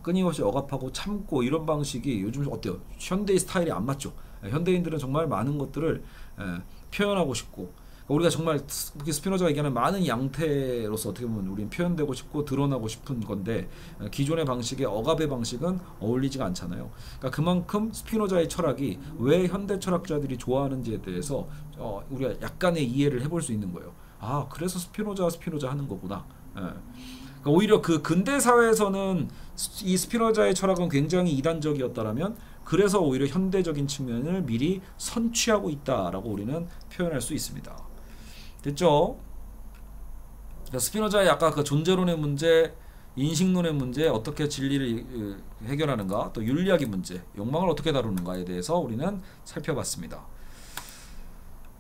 끊임없이 억압하고 참고 이런 방식이 요즘 어때요? 현대의 스타일이 안 맞죠. 현대인들은 정말 많은 것들을 표현하고 싶고, 우리가 정말 스피노자가 얘기하는 많은 양태로서 어떻게 보면 우리는 표현되고 싶고 드러나고 싶은 건데, 기존의 방식의 억압의 방식은 어울리지가 않잖아요. 그러니까 그만큼 스피노자의 철학이 왜 현대 철학자들이 좋아하는지에 대해서 우리가 약간의 이해를 해볼 수 있는 거예요. 아, 그래서 스피노자 하는 거구나. 그러니까 오히려 그 근대 사회에서는 이 스피노자의 철학은 굉장히 이단적이었다라면, 그래서 오히려 현대적인 측면을 미리 선취하고 있다라고 우리는 표현할 수 있습니다. 됐죠? 스피노자의 아까 그 존재론의 문제, 인식론의 문제, 어떻게 진리를 해결하는가, 또 윤리학의 문제, 욕망을 어떻게 다루는가에 대해서 우리는 살펴봤습니다.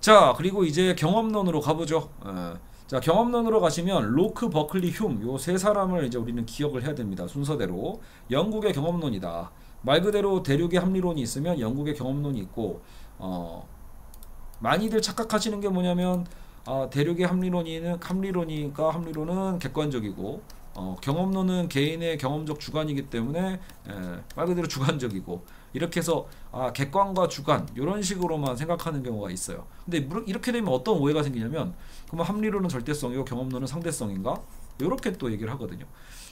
자, 그리고 이제 경험론으로 가보죠. 자, 경험론으로 가시면 로크, 버클리, 흉, 요 세 사람을 이제 우리는 기억을 해야 됩니다. 순서대로. 영국의 경험론이다. 말 그대로 대륙의 합리론이 있으면 영국의 경험론이 있고, 많이들 착각하시는 게 뭐냐면, 대륙의 합리론은 객관적이고, 경험론은 개인의 경험적 주관이기 때문에 말 그대로 주관적이고, 이렇게 해서 객관과 주관 이런 식으로만 생각하는 경우가 있어요. 근데 이렇게 되면 어떤 오해가 생기냐면, 그러면 합리론은 절대성이고 경험론은 상대성인가? 이렇게 또 얘기를 하거든요.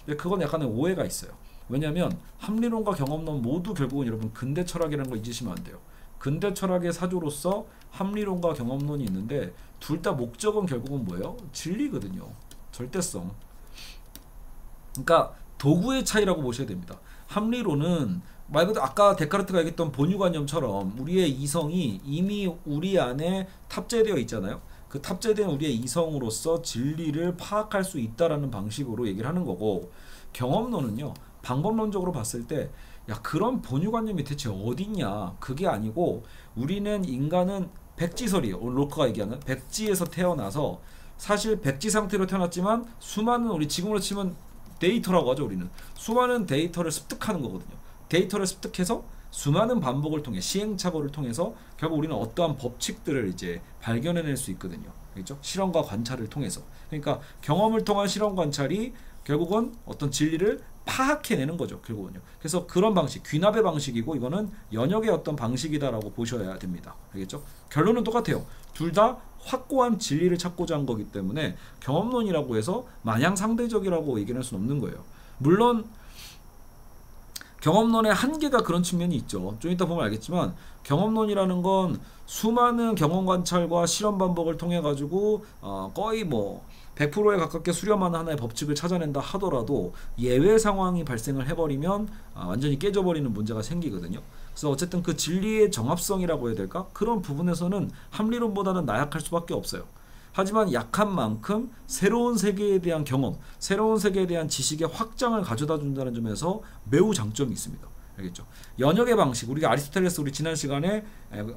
근데 그건 약간의 오해가 있어요. 왜냐하면 합리론과 경험론 모두 결국은 여러분 근대 철학이라는 거 잊으시면 안 돼요. 근대 철학의 사조로서 합리론과 경험론이 있는데, 둘 다 목적은 결국은 뭐예요? 진리거든요. 절대성. 그러니까 도구의 차이라고 보셔야 됩니다. 합리론은 말 그대로 아까 데카르트가 얘기했던 본유관념처럼 우리의 이성이 이미 우리 안에 탑재되어 있잖아요. 그 탑재된 우리의 이성으로서 진리를 파악할 수 있다라는 방식으로 얘기를 하는 거고, 경험론은요, 방법론적으로 봤을 때 야, 그런 본유관념이 대체 어딨냐, 그게 아니고, 우리는 인간은 백지설이에요. 오늘 로커가 얘기하는 백지에서 태어나서, 사실 백지 상태로 태어났지만 수많은, 우리 지금으로 치면 데이터라고 하죠. 우리는 수많은 데이터를 습득하는 거거든요. 데이터를 습득해서 수많은 반복을 통해, 시행착오를 통해서 결국 우리는 어떠한 법칙들을 이제 발견해낼 수 있거든요. 그렇죠? 실험과 관찰을 통해서. 그러니까 경험을 통한 실험 관찰이 결국은 어떤 진리를 파악해내는 거죠. 결국은요. 그래서 그런 방식, 귀납의 방식이고, 이거는 연역의 어떤 방식이다라고 보셔야 됩니다. 알겠죠? 결론은 똑같아요. 둘 다 확고한 진리를 찾고자 한 거기 때문에 경험론이라고 해서 마냥 상대적이라고 얘기할 수는 없는 거예요. 물론 경험론의 한계가 그런 측면이 있죠. 좀 이따 보면 알겠지만, 경험론이라는 건 수많은 경험 관찰과 실험 반복을 통해 가지고 거의 뭐 100%에 가깝게 수렴하는 하나의 법칙을 찾아낸다 하더라도 예외 상황이 발생을 해버리면 완전히 깨져버리는 문제가 생기거든요. 그래서 어쨌든 그 진리의 정합성이라고 해야 될까? 그런 부분에서는 합리론보다는 나약할 수밖에 없어요. 하지만 약한 만큼 새로운 세계에 대한 경험, 새로운 세계에 대한 지식의 확장을 가져다 준다는 점에서 매우 장점이 있습니다. 알겠죠? 연역의 방식, 우리가 아리스토텔레스, 우리 지난 시간에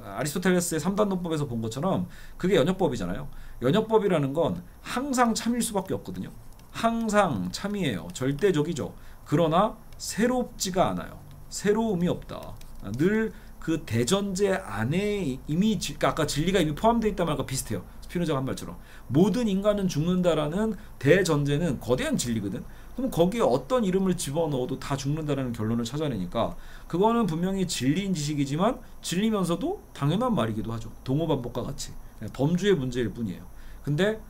아리스토텔레스의 3단 논법에서 본 것처럼 그게 연역법이잖아요. 연역법이라는 건 항상 참일 수밖에 없거든요. 항상 참이에요. 절대적이죠. 그러나 새롭지가 않아요. 새로움이 없다. 늘 그 대전제 안에 이미 그러니까 아까 진리가 이미 포함되어 있단 말과 비슷해요. 스피노자가 한 말처럼 모든 인간은 죽는다라는 대전제는 거대한 진리거든. 그럼 거기에 어떤 이름을 집어넣어도 다 죽는다라는 결론을 찾아내니까, 그거는 분명히 진리인 지식이지만 진리면서도 당연한 말이기도 하죠. 동호반복과 같이 범주의 문제일 뿐이에요. 근데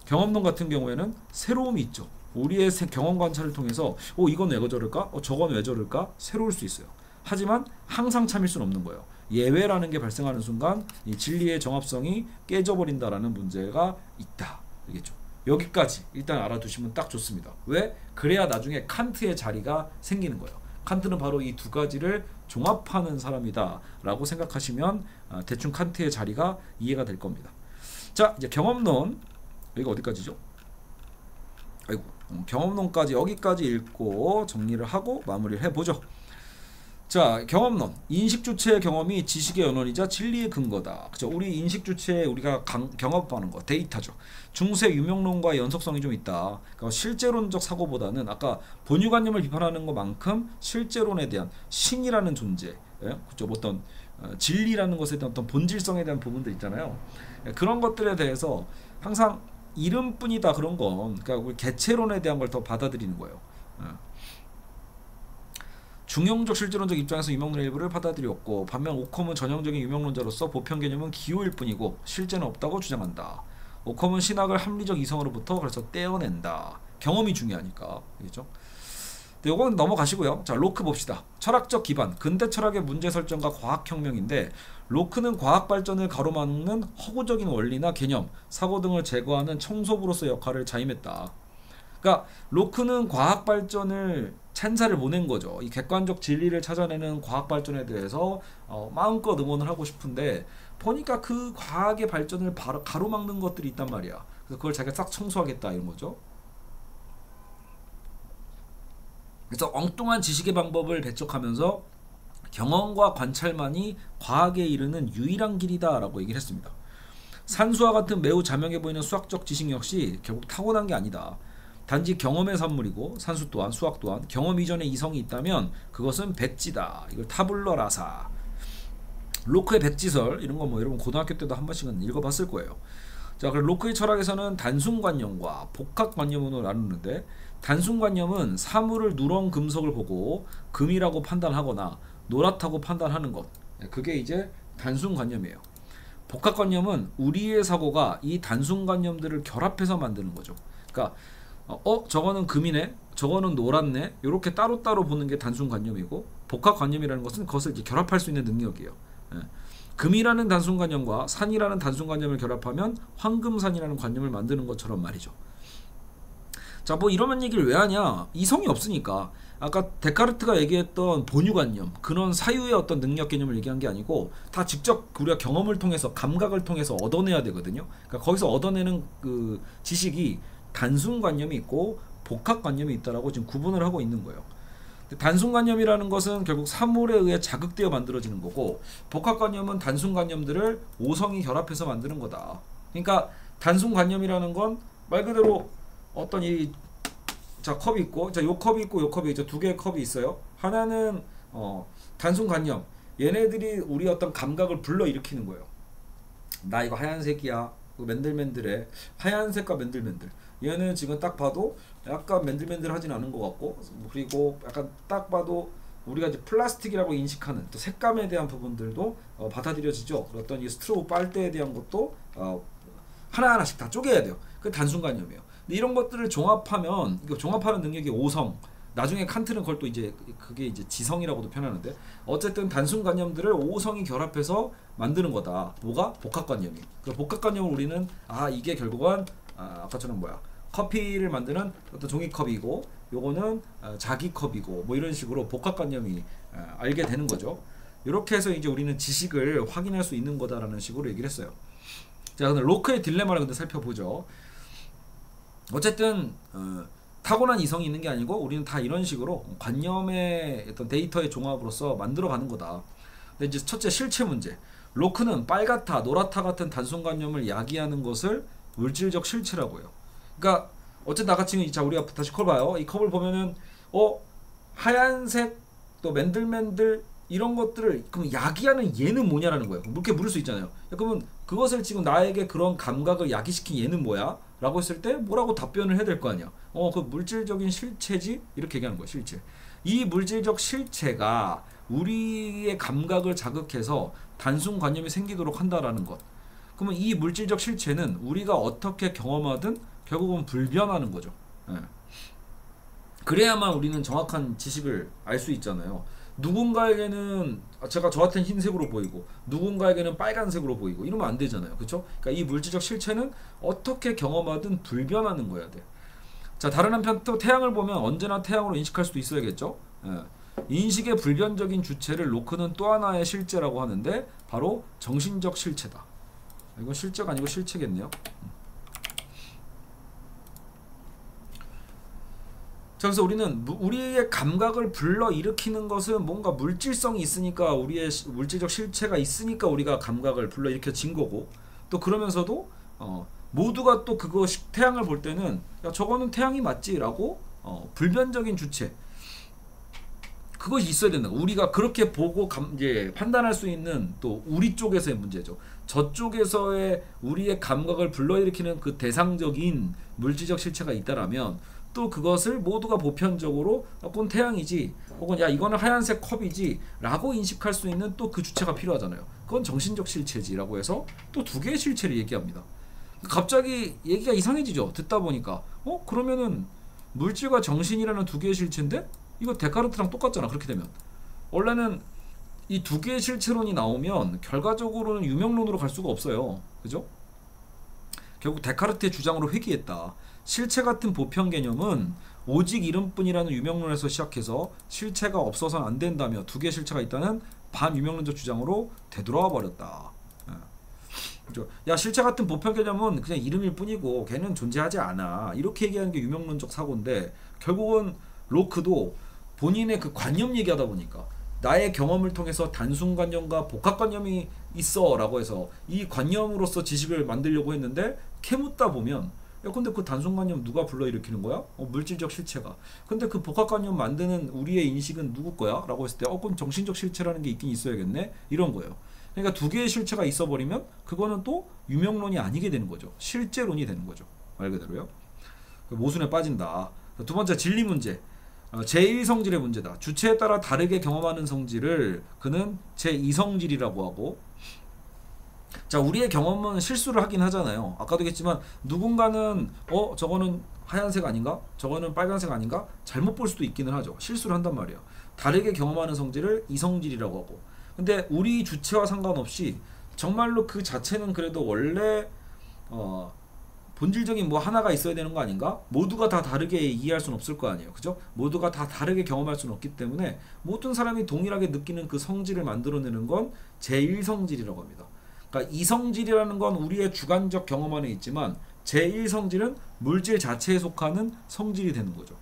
경험론 같은 경우에는 새로움이 있죠. 우리의 경험 관찰을 통해서 이건 왜 저럴까? 저건 왜 저럴까? 새로울 수 있어요. 하지만 항상 참일 수는 없는 거예요. 예외라는 게 발생하는 순간 이 진리의 정합성이 깨져버린다라는 문제가 있다. 알겠죠? 여기까지 일단 알아두시면 딱 좋습니다. 왜? 그래야 나중에 칸트의 자리가 생기는 거예요. 칸트는 바로 이 두 가지를 종합하는 사람이다 라고 생각하시면 대충 칸트의 자리가 이해가 될 겁니다. 자, 이제 경험론, 여기가 어디까지죠? 아이고, 경험론까지 여기까지 읽고 정리를 하고 마무리를 해보죠. 자, 경험론. 인식 주체의 경험이 지식의 연원이자 진리의 근거다. 그죠? 우리 인식 주체에 우리가 경험하는 거, 데이터죠. 중세 유명론과 연속성이 좀 있다. 그러니까 실제론적 사고보다는 아까 본유관념을 비판하는 것만큼 실제론에 대한 신이라는 존재, 예? 그죠? 어떤 진리라는 것에 대한 어떤 본질성에 대한 부분들 있잖아요. 예, 그런 것들에 대해서 항상 이름뿐이다 그런 건, 그러니까 우리 개체론에 대한 걸 더 받아들이는 거예요. 예. 중용적 실제론적 입장에서 유명론의 일부를 받아들였고, 반면 오컴은 전형적인 유명론자로서 보편 개념은 기호일 뿐이고 실제는 없다고 주장한다. 오컴은 신학을 합리적 이성으로부터 그래서 떼어낸다. 경험이 중요하니까. 그렇죠? 요건 넘어가시고요. 자, 로크 봅시다. 철학적 기반, 근대 철학의 문제 설정과 과학혁명인데, 로크는 과학 발전을 가로막는 허구적인 원리나 개념, 사고 등을 제거하는 청소부로서의 역할을 자임했다. 그러니까 로크는 과학 발전을 찬사를 보낸 거죠. 이 객관적 진리를 찾아내는 과학 발전에 대해서 마음껏 응원을 하고 싶은데, 보니까 그 과학의 발전을 가로막는 것들이 있단 말이야. 그래서 그걸 자기가 싹 청소하겠다 이런 거죠. 그래서 엉뚱한 지식의 방법을 배척하면서 경험과 관찰만이 과학에 이르는 유일한 길이다라고 얘기를 했습니다. 산수와 같은 매우 자명해 보이는 수학적 지식 역시 결국 타고난 게 아니다. 단지 경험의 산물이고, 산수 또한 수학 또한 경험 이전에 이성이 있다면 그것은 백지다. 이걸 타블러 라사. 로크의 백지설 이런 거 뭐 여러분 고등학교 때도 한 번씩은 읽어봤을 거예요. 자, 그럼 로크의 철학에서는 단순관념과 복합관념으로 나누는데, 단순관념은 사물을 누런 금속을 보고 금이라고 판단하거나 노랗다고 판단하는 것, 그게 이제 단순관념이에요. 복합관념은 우리의 사고가 이 단순관념들을 결합해서 만드는 거죠. 그러니까 저거는 금이네, 저거는 노랗네, 이렇게 따로따로 보는 게 단순관념이고, 복합관념이라는 것은 그것을 이제 결합할 수 있는 능력이에요. 예. 금이라는 단순관념과 산이라는 단순관념을 결합하면 황금산이라는 관념을 만드는 것처럼 말이죠. 자, 뭐 이런 얘기를 왜 하냐? 이성이 없으니까. 아까 데카르트가 얘기했던 본유관념, 그런 사유의 어떤 능력 개념을 얘기한 게 아니고, 다 직접 우리가 경험을 통해서, 감각을 통해서 얻어내야 되거든요. 그러니까 거기서 얻어내는 그 지식이 단순관념이 있고 복합관념이 있다라고 지금 구분을 하고 있는 거예요. 단순관념이라는 것은 결국 사물에 의해 자극되어 만들어지는 거고, 복합관념은 단순관념들을 오성이 결합해서 만드는 거다. 그러니까 단순관념이라는 건 말 그대로 어떤 자, 컵이 있고, 자, 요 컵이 있고, 요 컵이 있죠. 두 개의 컵이 있어요. 하나는 단순관념, 얘네들이 우리 어떤 감각을 불러일으키는 거예요. 나 이거 하얀색이야, 맨들맨들해. 하얀색과 맨들맨들, 얘는 지금 딱 봐도 약간 맨들맨들하진 않은 것 같고, 그리고 약간 딱 봐도 우리가 이제 플라스틱이라고 인식하는 또 색감에 대한 부분들도 받아들여지죠. 어떤 이 스트로브 빨대에 대한 것도 하나하나씩 다 쪼개야 돼요. 그 단순관념이에요. 근데 이런 것들을 종합하면, 이거 종합하는 능력이 오성, 나중에 칸트는 그걸 또 이제 그게 이제 지성이라고도 표현하는데, 어쨌든 단순관념들을 오성이 결합해서 만드는 거다. 뭐가? 복합관념이. 그 복합관념을 우리는 이게 결국은 아까처럼 커피를 만드는 어떤 종이컵이고, 요거는 자기 컵이고, 뭐 이런 식으로 복합관념이 알게 되는 거죠. 이렇게 해서 이제 우리는 지식을 확인할 수 있는 거다라는 식으로 얘기를 했어요. 자, 근데 로크의 딜레마를 근데 살펴보죠. 어쨌든 타고난 이성이 있는 게 아니고, 우리는 다 이런 식으로 관념의 어떤 데이터의 종합으로서 만들어가는 거다. 근데 이제 첫째, 실체 문제. 로크는 빨갛다, 노랗다 같은 단순관념을 야기하는 것을 물질적 실체라고 해요. 그러니까 어쨌든 아까 지금 자, 우리가 다시 컵을 봐요. 이 컵을 보면은 하얀색, 또 맨들맨들 이런 것들을 그럼 야기하는 얘는 뭐냐라는 거예요. 이렇게 물을 수 있잖아요. 그러면 그것을 지금 나에게 그런 감각을 야기시킨 얘는 뭐야? 라고 했을 때 뭐라고 답변을 해야 될 거 아니야. 그 물질적인 실체지? 이렇게 얘기하는 거예요. 실체. 이 물질적 실체가 우리의 감각을 자극해서 단순관념이 생기도록 한다라는 것. 그러면 이 물질적 실체는 우리가 어떻게 경험하든 결국은 불변하는 거죠. 예. 그래야만 우리는 정확한 지식을 알 수 있잖아요. 누군가에게는 제가 저한테는 흰색으로 보이고, 누군가에게는 빨간색으로 보이고, 이러면 안 되잖아요. 그렇죠? 그러니까 이 물질적 실체는 어떻게 경험하든 불변하는 거야 돼. 자, 다른 한편 또 태양을 보면 언제나 태양으로 인식할 수도 있어야겠죠. 예. 인식의 불변적인 주체를 로크는 또 하나의 실제라고 하는데, 바로 정신적 실체다. 이건 실제가 아니고 실체겠네요. 자, 그래서 우리는 우리의 감각을 불러일으키는 것은 뭔가 물질성이 있으니까 우리의 물질적 실체가 있으니까 우리가 감각을 불러일으켜진 거고 또 그러면서도 모두가 또 그거 태양을 볼 때는 야 저거는 태양이 맞지라고 불변적인 주체 그것이 있어야 된다. 우리가 그렇게 보고 이제 판단할 수 있는 또 우리 쪽에서의 문제죠. 저쪽에서의 우리의 감각을 불러일으키는 그 대상적인 물질적 실체가 있다라면 또 그것을 모두가 보편적으로 그건 태양이지 혹은 야 이거는 하얀색 컵이지 라고 인식할 수 있는 또 그 주체가 필요하잖아요. 그건 정신적 실체지 라고 해서 또 두 개의 실체를 얘기합니다. 갑자기 얘기가 이상해지죠. 듣다 보니까 그러면은 물질과 정신이라는 두 개의 실체인데 이거 데카르트랑 똑같잖아. 그렇게 되면 원래는 이 두 개의 실체론이 나오면 결과적으로는 유명론으로 갈 수가 없어요. 그죠? 결국 데카르트의 주장으로 회귀했다. 실체 같은 보편 개념은 오직 이름뿐이라는 유명론에서 시작해서 실체가 없어서는 안 된다며 두 개의 실체가 있다는 반유명론적 주장으로 되돌아와 버렸다. 야 실체 같은 보편 개념은 그냥 이름일 뿐이고 걔는 존재하지 않아. 이렇게 얘기하는 게 유명론적 사고인데 결국은 로크도 본인의 그 관념 얘기하다 보니까 나의 경험을 통해서 단순관념과 복합관념이 있어 라고 해서 이 관념으로서 지식을 만들려고 했는데 캐묻다 보면 야 근데 그 단순관념 누가 불러일으키는 거야? 물질적 실체가. 근데 그 복합관념 만드는 우리의 인식은 누구 거야? 라고 했을 때 그럼 정신적 실체라는 게 있긴 있어야겠네? 이런 거예요. 그러니까 두 개의 실체가 있어버리면 그거는 또 유명론이 아니게 되는 거죠. 실제론이 되는 거죠. 말 그대로요. 모순에 빠진다. 두 번째 진리 문제. 제1성질의 문제다. 주체에 따라 다르게 경험하는 성질을 그는 제2성질이라고 하고 자 우리의 경험은 실수를 하긴 하잖아요. 아까도 얘기했지만 누군가는 저거는 하얀색 아닌가? 저거는 빨간색 아닌가? 잘못 볼 수도 있기는 하죠. 실수를 한단 말이에요. 다르게 경험하는 성질을 이성질이라고 하고 근데 우리 주체와 상관없이 정말로 그 자체는 그래도 원래 본질적인 뭐 하나가 있어야 되는 거 아닌가? 모두가 다 다르게 이해할 수는 없을 거 아니에요. 그죠? 모두가 다 다르게 경험할 수는 없기 때문에 모든 사람이 동일하게 느끼는 그 성질을 만들어내는 건 제1성질이라고 합니다. 그러니까 이성질이라는 건 우리의 주관적 경험 안에 있지만 제1성질은 물질 자체에 속하는 성질이 되는 거죠.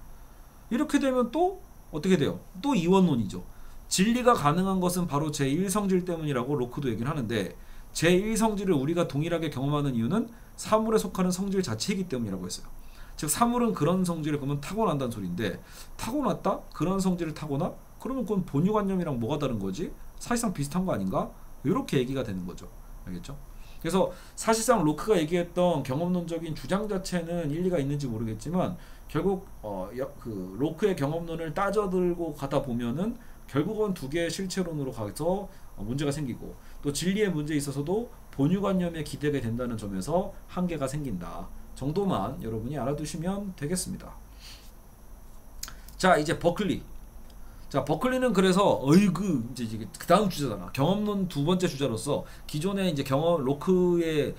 이렇게 되면 또 어떻게 돼요? 또 이원론이죠. 진리가 가능한 것은 바로 제1성질 때문이라고 로크도 얘기를 하는데 제1성질을 우리가 동일하게 경험하는 이유는 사물에 속하는 성질 자체이기 때문이라고 했어요. 즉 사물은 그런 성질을 그러면 타고난다는 소리인데 타고났다? 그런 성질을 타고나? 그러면 그건 본유관념이랑 뭐가 다른 거지? 사실상 비슷한 거 아닌가? 이렇게 얘기가 되는 거죠. 알겠죠? 그래서 사실상 로크가 얘기했던 경험론적인 주장 자체는 일리가 있는지 모르겠지만 결국 그 로크의 경험론을 따져들고 가다 보면은 결국은 두 개의 실체론으로 가서 문제가 생기고 또 진리의 문제에 있어서도 본유관념에 기대게 된다는 점에서 한계가 생긴다 정도만 여러분이 알아두시면 되겠습니다. 자 이제 버클리. 자 버클리는 그래서 이제 그 다음 주제잖아. 경험론 두 번째 주자로서 기존의 이제 로크의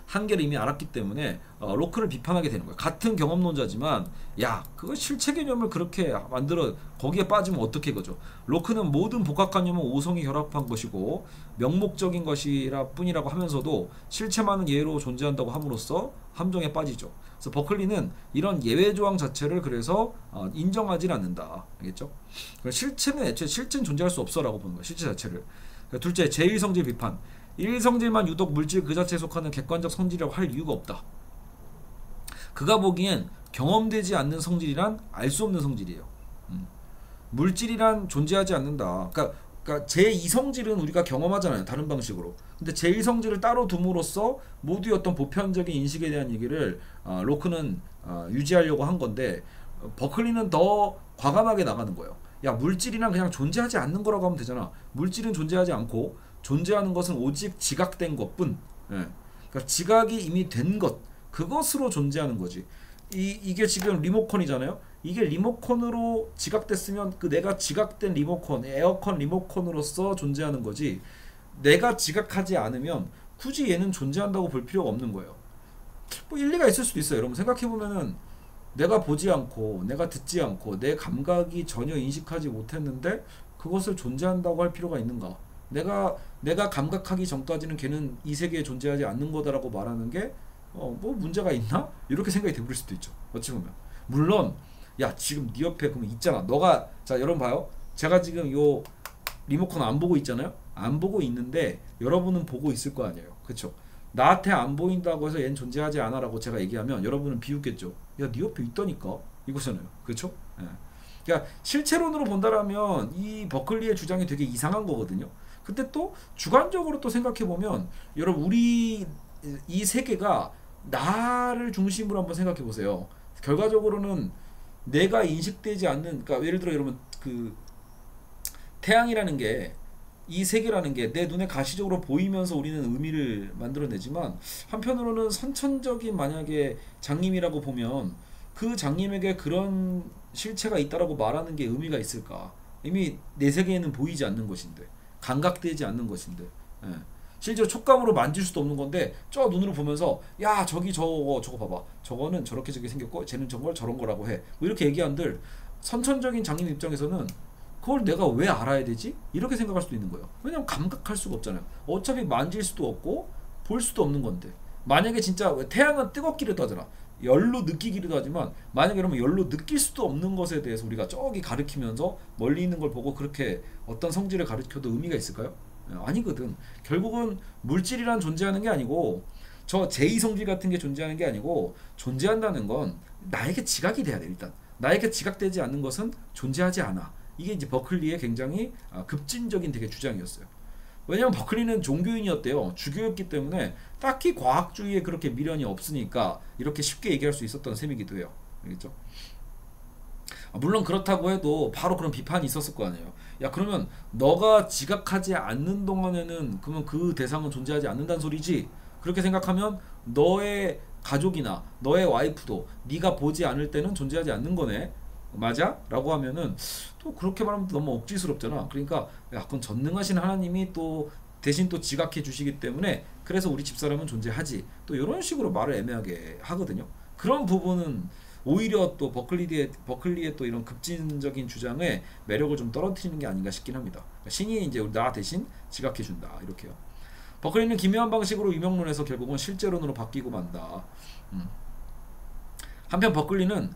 한계를 이미 알았기 때문에 로크를 비판하게 되는 거예요. 같은 경험론자지만 야 그거 실체 개념을 그렇게 만들어 거기에 빠지면 어떻게 그죠? 로크는 모든 복합관념은 오성이 결합한 것이고 명목적인 것이라 뿐이라고 하면서도 실체만은 예외로 존재한다고 함으로써 함정에 빠지죠. 그래서 버클리는 이런 예외 조항 자체를 그래서 인정하지 않는다. 알겠죠? 실체는 애초에 실체는 존재할 수 없어라고 보는 거예요. 실체 자체를. 둘째 제1성질 비판. 1성질만 유독 물질 그 자체에 속하는 객관적 성질이라고 할 이유가 없다. 그가 보기엔 경험되지 않는 성질이란 알 수 없는 성질이에요. 물질이란 존재하지 않는다. 그러니까 제2성질은 우리가 경험하잖아요. 다른 방식으로. 근데 제1성질을 따로 둠으로써 모두의 어떤 보편적인 인식에 대한 얘기를 로크는 유지하려고 한 건데 버클리는 더 과감하게 나가는 거예요. 야 물질이란 그냥 존재하지 않는 거라고 하면 되잖아. 물질은 존재하지 않고 존재하는 것은 오직 지각된 것뿐. 그러니까 지각이 이미 된 것 그것으로 존재하는 거지. 이게 지금 리모컨이잖아요. 이게 리모컨으로 지각됐으면 그 내가 지각된 리모컨, 에어컨 리모컨으로서 존재하는 거지. 내가 지각하지 않으면 굳이 얘는 존재한다고 볼 필요가 없는 거예요. 뭐 일리가 있을 수도 있어요. 여러분 생각해보면은 내가 보지 않고 내가 듣지 않고 내 감각이 전혀 인식하지 못했는데 그것을 존재한다고 할 필요가 있는가? 내가 감각하기 전까지는 걔는 이 세계에 존재하지 않는 거다라고 말하는 게 뭐 문제가 있나? 이렇게 생각이 돼버릴 수도 있죠. 어찌 보면 물론 야 지금 네 옆에 그러면 있잖아. 너가 자 여러분 봐요. 제가 지금 요 리모컨 안 보고 있잖아요. 안 보고 있는데 여러분은 보고 있을 거 아니에요. 그쵸? 나한테 안 보인다고 해서 얘는 존재하지 않아 라고 제가 얘기하면 여러분은 비웃겠죠. 야 네 옆에 있다니까 이거잖아요. 그쵸? 예. 그러니까 실체론으로 본다라면 이 버클리의 주장이 되게 이상한 거거든요. 근데 또 주관적으로 또 생각해 보면 여러분 우리 이 세계가 나를 중심으로 한번 생각해 보세요. 결과적으로는 내가 인식되지 않는, 그러니까 예를 들어 여러분 그 태양이라는 게 이 세계라는 게 내 눈에 가시적으로 보이면서 우리는 의미를 만들어내지만 한편으로는 선천적인 만약에 장님이라고 보면 그 장님에게 그런 실체가 있다라고 말하는 게 의미가 있을까? 이미 내 세계에는 보이지 않는 것인데 감각되지 않는 것인데 예. 실제로 촉감으로 만질 수도 없는 건데 저 눈으로 보면서 야 저기 저거 봐봐 저거는 저렇게 생겼고 쟤는 저걸 저런 거라고 해 뭐 이렇게 얘기한들 선천적인 장님 입장에서는 그걸 내가 왜 알아야 되지? 이렇게 생각할 수도 있는 거예요. 왜냐면 감각할 수가 없잖아요. 어차피 만질 수도 없고 볼 수도 없는 건데 만약에 진짜 태양은 뜨겁기도 하잖아. 열로 느끼기도 하지만 만약에 그러면 열로 느낄 수도 없는 것에 대해서 우리가 저기 가르치면서 멀리 있는 걸 보고 그렇게 어떤 성질을 가르쳐도 의미가 있을까요? 아니거든. 결국은 물질이란 존재하는 게 아니고 저 제2성질 같은 게 존재하는 게 아니고 존재한다는 건 나에게 지각이 돼야 돼. 일단 나에게 지각되지 않는 것은 존재하지 않아. 이게 이제 버클리의 굉장히 급진적인 되게 주장이었어요. 왜냐면 버클리는 종교인이었대요. 주교였기 때문에 딱히 과학주의에 그렇게 미련이 없으니까 이렇게 쉽게 얘기할 수 있었던 셈이기도 해요. 알겠죠? 물론 그렇다고 해도 바로 그런 비판이 있었을 거 아니에요. 야 그러면 너가 지각하지 않는 동안에는 그러면 그 대상은 존재하지 않는다는 소리지? 그렇게 생각하면 너의 가족이나 너의 와이프도 네가 보지 않을 때는 존재하지 않는 거네. 맞아? 라고 하면은 또 그렇게 말하면 너무 억지스럽잖아. 그러니까 야 그건 전능하신 하나님이 또 대신 또 지각해 주시기 때문에 그래서 우리 집사람은 존재하지. 또 이런 식으로 말을 애매하게 하거든요. 그런 부분은 오히려 또 버클리의 또 이런 급진적인 주장에 매력을 좀 떨어뜨리는 게 아닌가 싶긴 합니다. 그러니까 신이 이제 나 대신 지각해 준다 이렇게요. 버클리는 기묘한 방식으로 유명론에서 결국은 실제론으로 바뀌고 만다. 한편 버클리는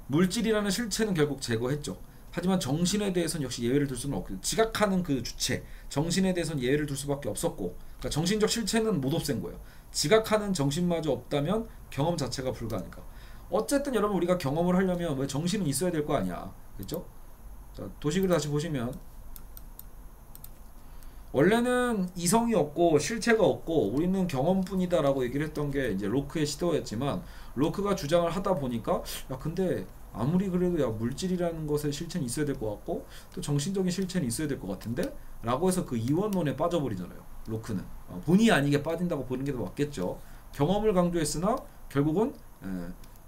물질이라는 실체는 결국 제거했죠. 하지만 정신에 대해서는 역시 예외를 둘 수는 없고 지각하는 그 주체 정신에 대해서는 예외를 둘 수밖에 없었고 그러니까 정신적 실체는 못 없앤 거예요. 지각하는 정신마저 없다면 경험 자체가 불가하니까. 어쨌든 여러분 우리가 경험을 하려면 왜 정신은 있어야 될 거 아니야. 그렇죠? 자, 도식을 다시 보시면 원래는 이성이 없고 실체가 없고 우리는 경험뿐이다 라고 얘기를 했던 게 이제 로크의 시도였지만 로크가 주장을 하다 보니까 야 근데 아무리 그래도 야 물질이라는 것에 실체는 있어야 될 것 같고 또 정신적인 실체는 있어야 될 것 같은데 라고 해서 그 이원론에 빠져버리잖아요. 로크는 본의 아니게 빠진다고 보는 게 더 맞겠죠. 경험을 강조했으나 결국은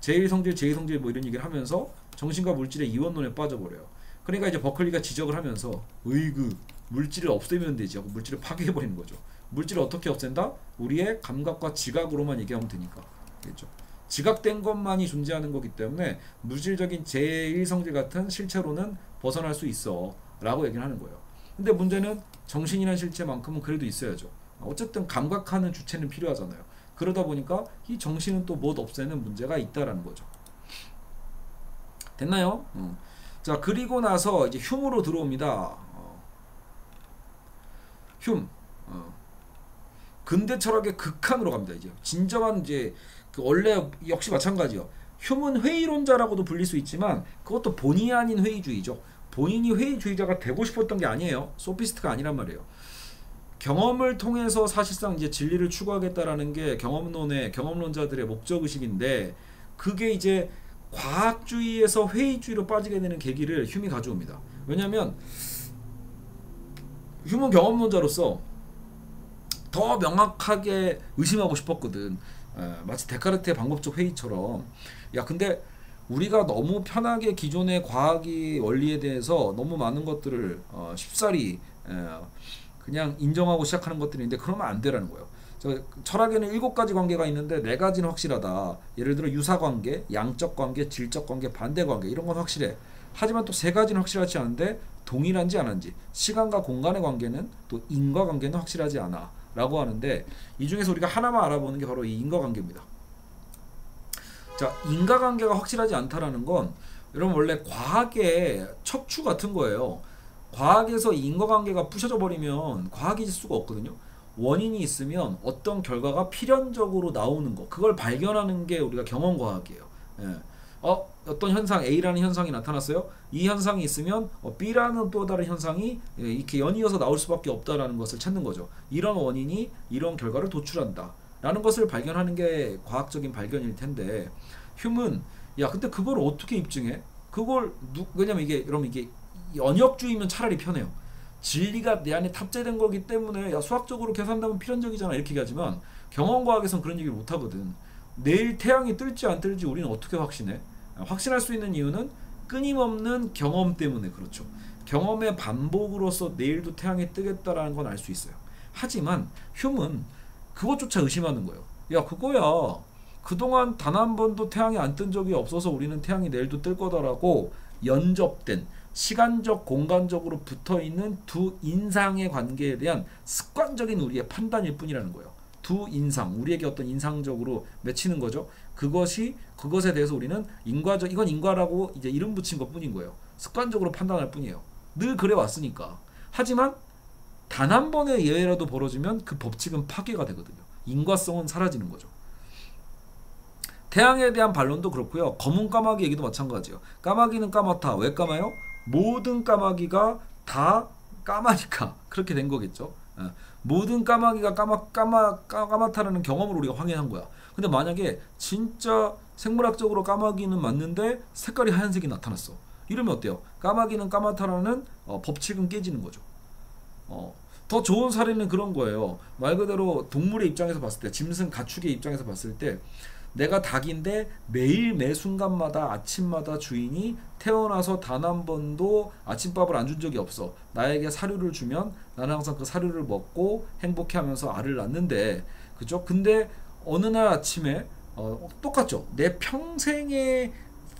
제1성질 제2성질 뭐 이런 얘기를 하면서 정신과 물질의 이원론에 빠져버려요. 그러니까 이제 버클리가 지적을 하면서 으이그 물질을 없애면 되지 하고 물질을 파괴해버리는 거죠. 물질을 어떻게 없앤다? 우리의 감각과 지각으로만 얘기하면 되니까. 그렇죠? 지각된 것만이 존재하는 거기 때문에 물질적인 제1성질 같은 실체로는 벗어날 수 있어 라고 얘기를 하는 거예요. 근데 문제는 정신이라는 실체만큼은 그래도 있어야죠. 어쨌든 감각하는 주체는 필요하잖아요. 그러다 보니까 이 정신은 또 못 없애는 문제가 있다라는 거죠. 됐나요? 자 그리고 나서 이제 흉으로 들어옵니다. 흉 근대 철학의 극한으로 갑니다. 이제 진정한 이제 그 원래 역시 마찬가지요. 흉은 회의론자라고도 불릴 수 있지만 그것도 본의 아닌 회의주의죠. 본인이 회의주의자가 되고 싶었던 게 아니에요. 소피스트가 아니란 말이에요. 경험을 통해서 사실상 이제 진리를 추구하겠다라는 게 경험론자들의 목적의식인데 그게 이제 과학주의에서 회의주의로 빠지게 되는 계기를 흉이 가져옵니다. 왜냐하면 흉은 경험론자로서 더 명확하게 의심하고 싶었거든. 마치 데카르트의 방법적 회의처럼 야 근데 우리가 너무 편하게 기존의 과학이 원리에 대해서 너무 많은 것들을 쉽사리 그냥 인정하고 시작하는 것들이 있는데 그러면 안 되라는 거예요. 철학에는 7가지 관계가 있는데 4가지는 확실하다. 예를 들어 유사관계, 양적관계, 질적관계, 반대관계 이런 건 확실해. 하지만 또 3가지는 확실하지 않은데 동일한지 안 한지 시간과 공간의 관계는 또 인과관계는 확실하지 않아 라고 하는데 이 중에서 우리가 하나만 알아보는 게 바로 이 인과관계입니다. 자, 인과관계가 확실하지 않다라는 건 여러분 원래 과학의 척추 같은 거예요. 과학에서 인과관계가 부셔져 버리면 과학이 있을 수가 없거든요. 원인이 있으면 어떤 결과가 필연적으로 나오는 거, 그걸 발견하는 게 우리가 경험과학이에요. 예. 어떤 현상 A라는 현상이 나타났어요. 이 현상이 있으면 B라는 또 다른 현상이 이렇게 연이어서 나올 수밖에 없다라는 것을 찾는 거죠. 이런 원인이 이런 결과를 도출한다 라는 것을 발견하는 게 과학적인 발견일 텐데, 휴문, 야 근데 그걸 어떻게 입증해? 그걸 왜냐면 이게 여러분 이게 연역주의면 차라리 편해요. 진리가 내 안에 탑재된 거기 때문에 야 수학적으로 계산하면 필연적이잖아 이렇게 얘기하지만, 경험과학에선 그런 얘기를 못하거든. 내일 태양이 뜰지 안 뜰지 우리는 어떻게 확신해? 확신할 수 있는 이유는 끊임없는 경험 때문에 그렇죠. 경험의 반복으로서 내일도 태양이 뜨겠다라는 건 알 수 있어요. 하지만 휴문 그것조차 의심하는 거예요. 야 그거야 그동안 단 한 번도 태양이 안 뜬 적이 없어서 우리는 태양이 내일도 뜰 거다라고 연접된 시간적 공간적으로 붙어있는 두 인상의 관계에 대한 습관적인 우리의 판단일 뿐이라는 거예요. 두 인상, 우리에게 어떤 인상적으로 맺히는 거죠. 그것에 대해서 우리는 이건 인과라고 이제 이름 붙인 것 뿐인 거예요. 습관적으로 판단할 뿐이에요. 늘 그래 왔으니까. 하지만 단 한 번의 예외라도 벌어지면 그 법칙은 파괴가 되거든요. 인과성은 사라지는 거죠. 태양에 대한 반론도 그렇고요. 검은 까마귀 얘기도 마찬가지예요. 까마귀는 까맣다. 왜 까마요? 모든 까마귀가 다 까마니까 그렇게 된 거겠죠. 모든 까마귀가 까맣다라는 경험을 우리가 확인한 거야. 근데 만약에 진짜 생물학적으로 까마귀는 맞는데 색깔이 하얀색이 나타났어. 이러면 어때요? 까마귀는 까맣다라는 법칙은 깨지는 거죠. 더 좋은 사례는 그런 거예요. 말 그대로 동물의 입장에서 봤을 때, 짐승 가축의 입장에서 봤을 때, 내가 닭인데 매일 매 순간마다 아침마다 주인이 태어나서 단 한 번도 아침밥을 안 준 적이 없어. 나에게 사료를 주면 나는 항상 그 사료를 먹고 행복해하면서 알을 낳는데, 그죠? 근데 어느 날 아침에 똑같죠. 내 평생의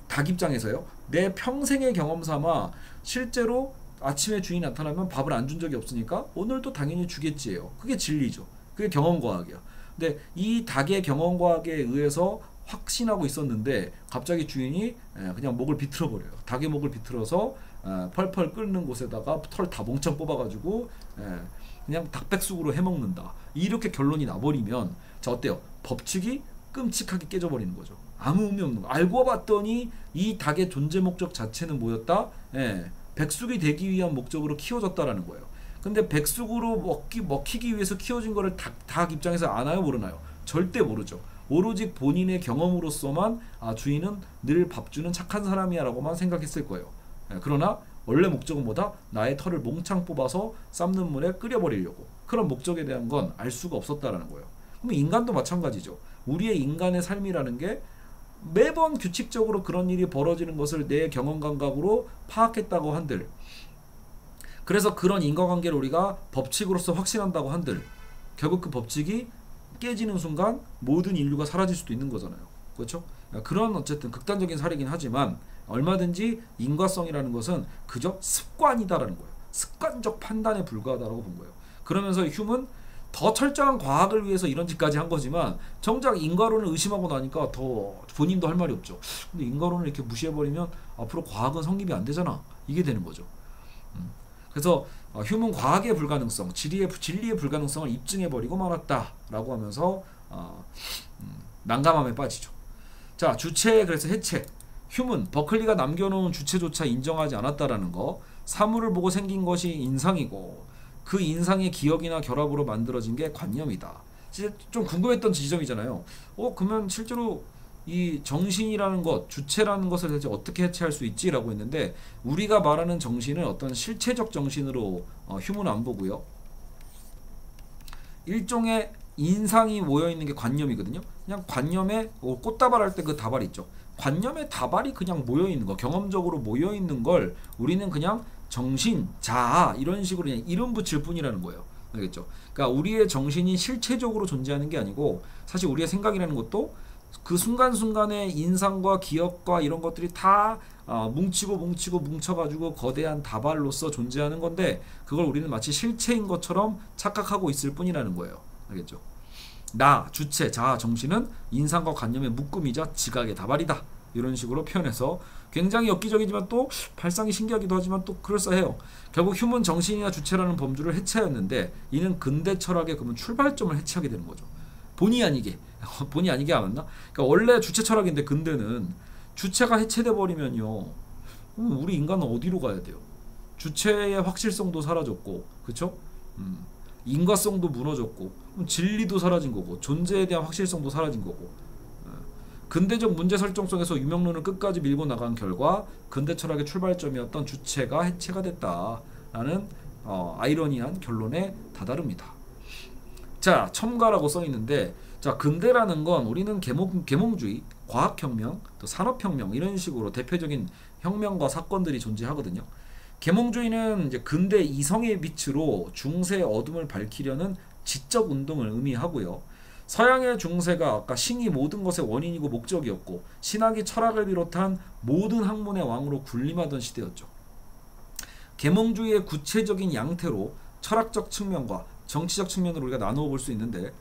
닭 입장에서요. 내 평생의 경험 삼아 실제로 아침에 주인이 나타나면 밥을 안 준 적이 없으니까 오늘도 당연히 주겠지예요. 그게 진리죠. 그게 경험과학이야. 근데 이 닭의 경험과학에 의해서 확신하고 있었는데 갑자기 주인이 그냥 목을 비틀어 버려요. 닭의 목을 비틀어서 펄펄 끓는 곳에다가 털 다 몽창 뽑아가지고 그냥 닭백숙으로 해먹는다. 이렇게 결론이 나버리면 자 어때요? 법칙이 끔찍하게 깨져버리는 거죠. 아무 의미 없는 거. 알고 봤더니 이 닭의 존재 목적 자체는 뭐였다? 백숙이 되기 위한 목적으로 키워졌다라는 거예요. 근데 백숙으로 먹히기 위해서 키워진 거를 닭 입장에서 아나요 모르나요? 절대 모르죠. 오로지 본인의 경험으로서만 주인은 늘 밥 주는 착한 사람이야 라고만 생각했을 거예요. 그러나 원래 목적은 뭐다? 나의 털을 몽창 뽑아서 삶는 물에 끓여버리려고. 그런 목적에 대한 건 알 수가 없었다라는 거예요. 그럼 인간도 마찬가지죠. 우리의 인간의 삶이라는 게 매번 규칙적으로 그런 일이 벌어지는 것을 내 경험 감각으로 파악했다고 한들, 그래서 그런 인과관계를 우리가 법칙으로서 확신한다고 한들, 결국 그 법칙이 깨지는 순간 모든 인류가 사라질 수도 있는 거잖아요. 그렇죠? 그런 어쨌든 극단적인 사례이긴 하지만 얼마든지 인과성이라는 것은 그저 습관이다라는 거예요. 습관적 판단에 불과하다라고 본 거예요. 그러면서 휴문 더 철저한 과학을 위해서 이런 짓까지 한 거지만 정작 인과론을 의심하고 나니까 더 본인도 할 말이 없죠. 근데 인과론을 이렇게 무시해버리면 앞으로 과학은 성립이 안 되잖아. 이게 되는 거죠. 그래서 휴문 과학의 불가능성, 진리의 불가능성을 입증해버리고 말았다라고 하면서 난감함에 빠지죠. 자, 주체의 그래서 해체. 휴문, 버클리가 남겨놓은 주체조차 인정하지 않았다라는 거. 사물을 보고 생긴 것이 인상이고 그 인상의 기억이나 결합으로 만들어진 게 관념이다. 진짜 좀 궁금했던 지점이잖아요. 그러면 실제로 이 정신이라는 것, 주체라는 것을 대체 어떻게 해체할 수 있지? 라고 했는데 우리가 말하는 정신은 어떤 실체적 정신으로 휴문 안 보고요. 일종의 인상이 모여있는 게 관념이거든요. 그냥 관념에 꽃다발 할 때 그 다발 있죠. 관념의 다발이 그냥 모여있는 거, 경험적으로 모여있는 걸 우리는 그냥 정신, 자아 이런 식으로 그냥 이름 붙일 뿐이라는 거예요. 알겠죠? 그러니까 우리의 정신이 실체적으로 존재하는 게 아니고 사실 우리의 생각이라는 것도 그 순간순간의 인상과 기억과 이런 것들이 다 뭉쳐가지고 거대한 다발로서 존재하는 건데 그걸 우리는 마치 실체인 것처럼 착각하고 있을 뿐이라는 거예요. 알겠죠? 나, 주체, 자아, 정신은 인상과 관념의 묶음이자 지각의 다발이다 이런 식으로 표현해서 굉장히 엽기적이지만 또 발상이 신기하기도 하지만 또 그럴싸해요. 결국 휴문 정신이나 주체라는 범주를 해체하였는데 이는 근대 철학의 그러면 출발점을 해체하게 되는 거죠. 본의 아니게 본의 아니게 안 맞나? 그러니까 원래 주체 철학인데 근대는 주체가 해체돼 버리면요, 우리 인간은 어디로 가야 돼요? 주체의 확실성도 사라졌고, 그렇죠? 인과성도 무너졌고, 진리도 사라진 거고, 존재에 대한 확실성도 사라진 거고. 근대적 문제 설정성에서 유명론을 끝까지 밀고 나간 결과 근대 철학의 출발점이었던 주체가 해체가 됐다라는 아이러니한 결론에 다다릅니다. 자, 첨가라고 써 있는데, 자, 근대라는 건 우리는 계몽주의, 과학혁명, 또 산업혁명 이런 식으로 대표적인 혁명과 사건들이 존재하거든요. 계몽주의는 이제 근대 이성의 빛으로 중세의 어둠을 밝히려는 지적 운동을 의미하고요. 서양의 중세가 아까 신이 모든 것의 원인이고 목적이었고 신학이 철학을 비롯한 모든 학문의 왕으로 군림하던 시대였죠. 계몽주의의 구체적인 양태로 철학적 측면과 정치적 측면으로 우리가 나누어 볼 수 있는데,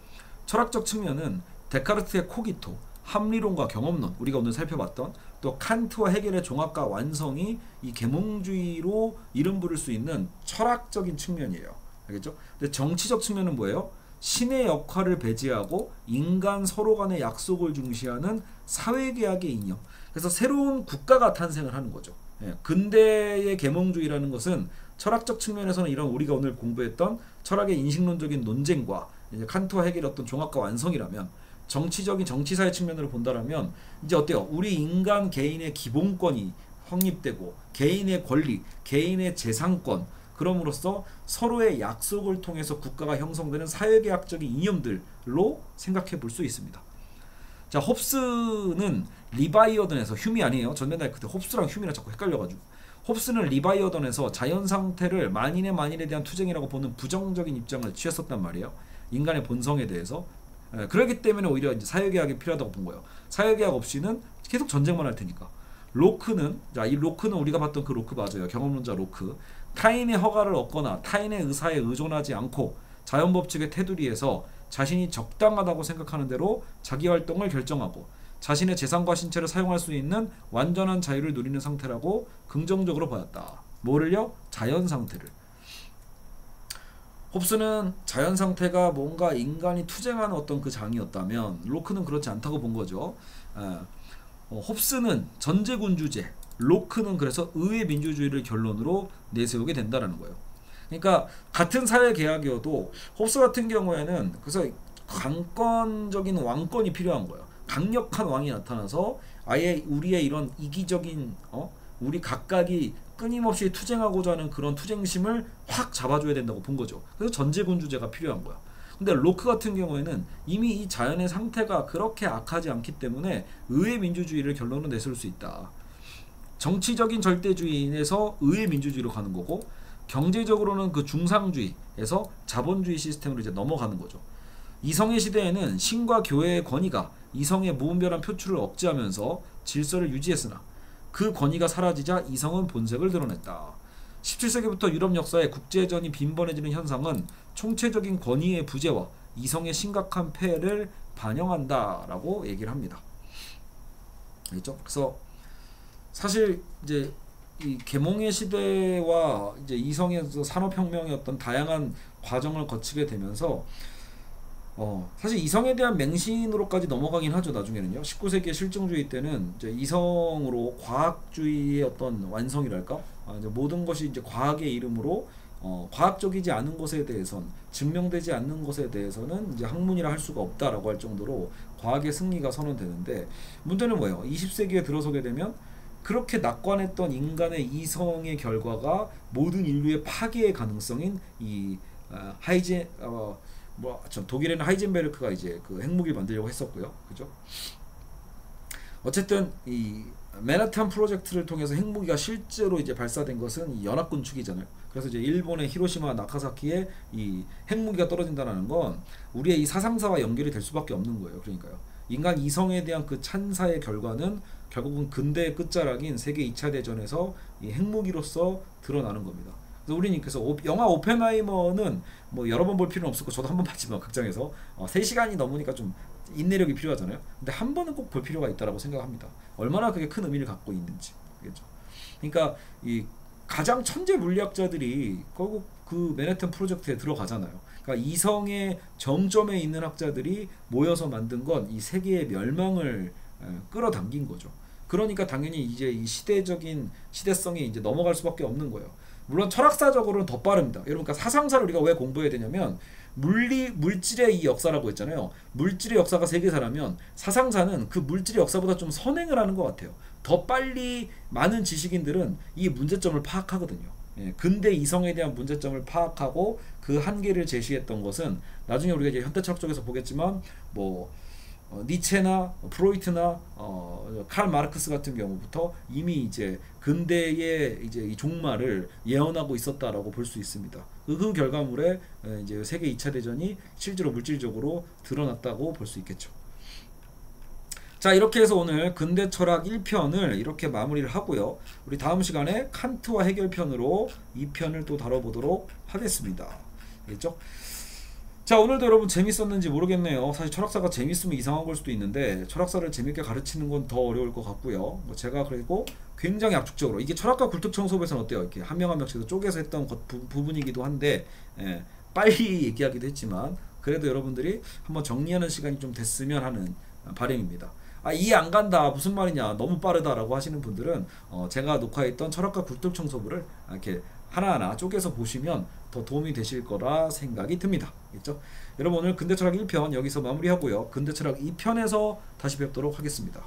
철학적 측면은 데카르트의 코기토, 합리론과 경험론, 우리가 오늘 살펴봤던 또 칸트와 헤겔의 종합과 완성이 이 계몽주의로 이름 부를 수 있는 철학적인 측면이에요. 알겠죠? 근데 정치적 측면은 뭐예요? 신의 역할을 배제하고 인간 서로 간의 약속을 중시하는 사회계약의 이념. 그래서 새로운 국가가 탄생을 하는 거죠. 예, 근대의 계몽주의라는 것은 철학적 측면에서는 이런 우리가 오늘 공부했던 철학의 인식론적인 논쟁과 이제 칸트와 헤겔의 어떤 종합과 완성이라면, 정치적인 정치사회 측면으로 본다라면 이제 어때요? 우리 인간 개인의 기본권이 확립되고 개인의 권리, 개인의 재산권, 그럼으로써 서로의 약속을 통해서 국가가 형성되는 사회계약적인 이념들로 생각해 볼 수 있습니다. 자, 홉스는 리바이어던에서, 휴미 아니에요. 전 맨날 그때 홉스랑 휴미랑 자꾸 헷갈려가지고, 홉스는 리바이어던에서 자연 상태를 만인에 대한 투쟁이라고 보는 부정적인 입장을 취했었단 말이에요. 인간의 본성에 대해서. 그렇기 때문에 오히려 이제 사회계약이 필요하다고 본 거예요. 사회계약 없이는 계속 전쟁만 할 테니까. 로크는, 자, 이 로크는 우리가 봤던 그 로크 맞아요. 경험론자 로크. 타인의 허가를 얻거나 타인의 의사에 의존하지 않고 자연법칙의 테두리에서 자신이 적당하다고 생각하는 대로 자기 활동을 결정하고 자신의 재산과 신체를 사용할 수 있는 완전한 자유를 누리는 상태라고 긍정적으로 보았다. 뭐를요? 자연 상태를. 홉스는 자연 상태가 뭔가 인간이 투쟁하는 어떤 그 장이었다면 로크는 그렇지 않다고 본 거죠. 홉스는 전제군주제, 로크는 그래서 의회 민주주의를 결론으로 내세우게 된다는 거예요. 그러니까 같은 사회 계약이어도 홉스 같은 경우에는 그래서 강권적인 왕권이 필요한 거예요. 강력한 왕이 나타나서 아예 우리의 이런 이기적인 우리 각각이 끊임없이 투쟁하고자 하는 그런 투쟁심을 확 잡아줘야 된다고 본 거죠. 그래서 전제군주제가 필요한 거야. 근데 로크 같은 경우에는 이미 이 자연의 상태가 그렇게 악하지 않기 때문에 의회 민주주의를 결론으로 내세울 수 있다. 정치적인 절대주의에서 의회 민주주의로 가는 거고, 경제적으로는 그 중상주의에서 자본주의 시스템으로 이제 넘어가는 거죠. 이성의 시대에는 신과 교회의 권위가 이성의 무분별한 표출을 억제하면서 질서를 유지했으나 그 권위가 사라지자 이성은 본색을 드러냈다. 17세기부터 유럽 역사의 국제전이 빈번해지는 현상은 총체적인 권위의 부재와 이성의 심각한 폐해를 반영한다라고 얘기를 합니다. 알겠죠? 그래서 사실 이제 이 계몽의 시대와 이제 이성의 산업혁명의 어떤 다양한 과정을 거치게 되면서 사실 이성에 대한 맹신으로까지 넘어가긴 하죠. 나중에는요. 19세기의 실증주의 때는 이제 이성으로 과학주의의 어떤 완성이랄까? 이제 모든 것이 이제 과학의 이름으로 과학적이지 않은 것에 대해선, 증명되지 않는 것에 대해서는 이제 학문이라 할 수가 없다라고 할 정도로 과학의 승리가 선언되는데, 문제는 뭐예요? 20세기에 들어서게 되면 그렇게 낙관했던 인간의 이성의 결과가 모든 인류의 파괴의 가능성인 이 독일에는 하이젠베르크가 이제 그 핵무기를 만들려고 했었고요, 그죠? 어쨌든 이 맨하탄 프로젝트를 통해서 핵무기가 실제로 이제 발사된 것은 이 연합군 측이잖아요. 그래서 이제 일본의 히로시마 나카사키에 이 핵무기가 떨어진다는 건 우리의 이 사상사와 연결이 될 수밖에 없는 거예요. 그러니까요. 인간 이성에 대한 그 찬사의 결과는 결국은 근대의 끝자락인 세계 2차 대전에서 이 핵무기로서 드러나는 겁니다. 그래서 우리는 그래서 영화 오펜하이머는 뭐 여러 번 볼 필요는 없었고 저도 한 번 봤지만 극장에서 3시간이 넘으니까 좀 인내력이 필요하잖아요. 근데 한 번은 꼭 볼 필요가 있다라고 생각합니다. 얼마나 그게 큰 의미를 갖고 있는지. 그렇죠? 그러니까 이 가장 천재 물리학자들이 결국 그 맨해튼 프로젝트에 들어가잖아요. 그러니까 이성의 정점에 있는 학자들이 모여서 만든 건 이 세계의 멸망을 끌어당긴 거죠. 그러니까 당연히 이제 이 시대성이 이제 넘어갈 수밖에 없는 거예요. 물론 철학사적으로는 더 빠릅니다. 여러분, 그러니까 사상사를 우리가 왜 공부해야 되냐면 물질의 이 역사라고 했잖아요. 물질의 역사가 세계사라면 사상사는 그 물질의 역사보다 좀 선행을 하는 것 같아요. 더 빨리 많은 지식인들은 이 문제점을 파악하거든요. 예, 근대 이성에 대한 문제점을 파악하고 그 한계를 제시했던 것은 나중에 우리가 이제 현대철학 쪽에서 보겠지만 뭐 니체나 프로이트나 칼 마르크스 같은 경우부터 이미 이제 근대의 이제 이 종말을 예언하고 있었다라고 볼 수 있습니다. 그 결과물에 이제 세계 2차 대전이 실제로 물질적으로 드러났다고 볼 수 있겠죠. 자, 이렇게 해서 오늘 근대 철학 1편을 이렇게 마무리를 하고요. 우리 다음 시간에 칸트와 해결 편으로 2편을 또 다뤄보도록 하겠습니다. 알겠죠? 자, 오늘도 여러분 재밌었는지 모르겠네요. 사실 철학사가 재밌으면 이상한 걸 수도 있는데 철학사를 재밌게 가르치는 건 더 어려울 것 같고요. 뭐 제가 그리고 굉장히 압축적으로 이게 철학과 굴뚝청 수업에서는 어때요? 이렇게 한 명 한 명씩 쪼개서 했던 부분이기도 한데 빨리 얘기하기도 했지만 그래도 여러분들이 한번 정리하는 시간이 좀 됐으면 하는 바람입니다. 이해 안 간다, 무슨 말이냐, 너무 빠르다라고 하시는 분들은 제가 녹화했던 철학과 굴뚝청 수업을 이렇게 하나하나 쪼개서 보시면 더 도움이 되실 거라 생각이 듭니다. 그렇죠? 여러분, 오늘 근대철학 1편 여기서 마무리하고요. 근대철학 2편에서 다시 뵙도록 하겠습니다.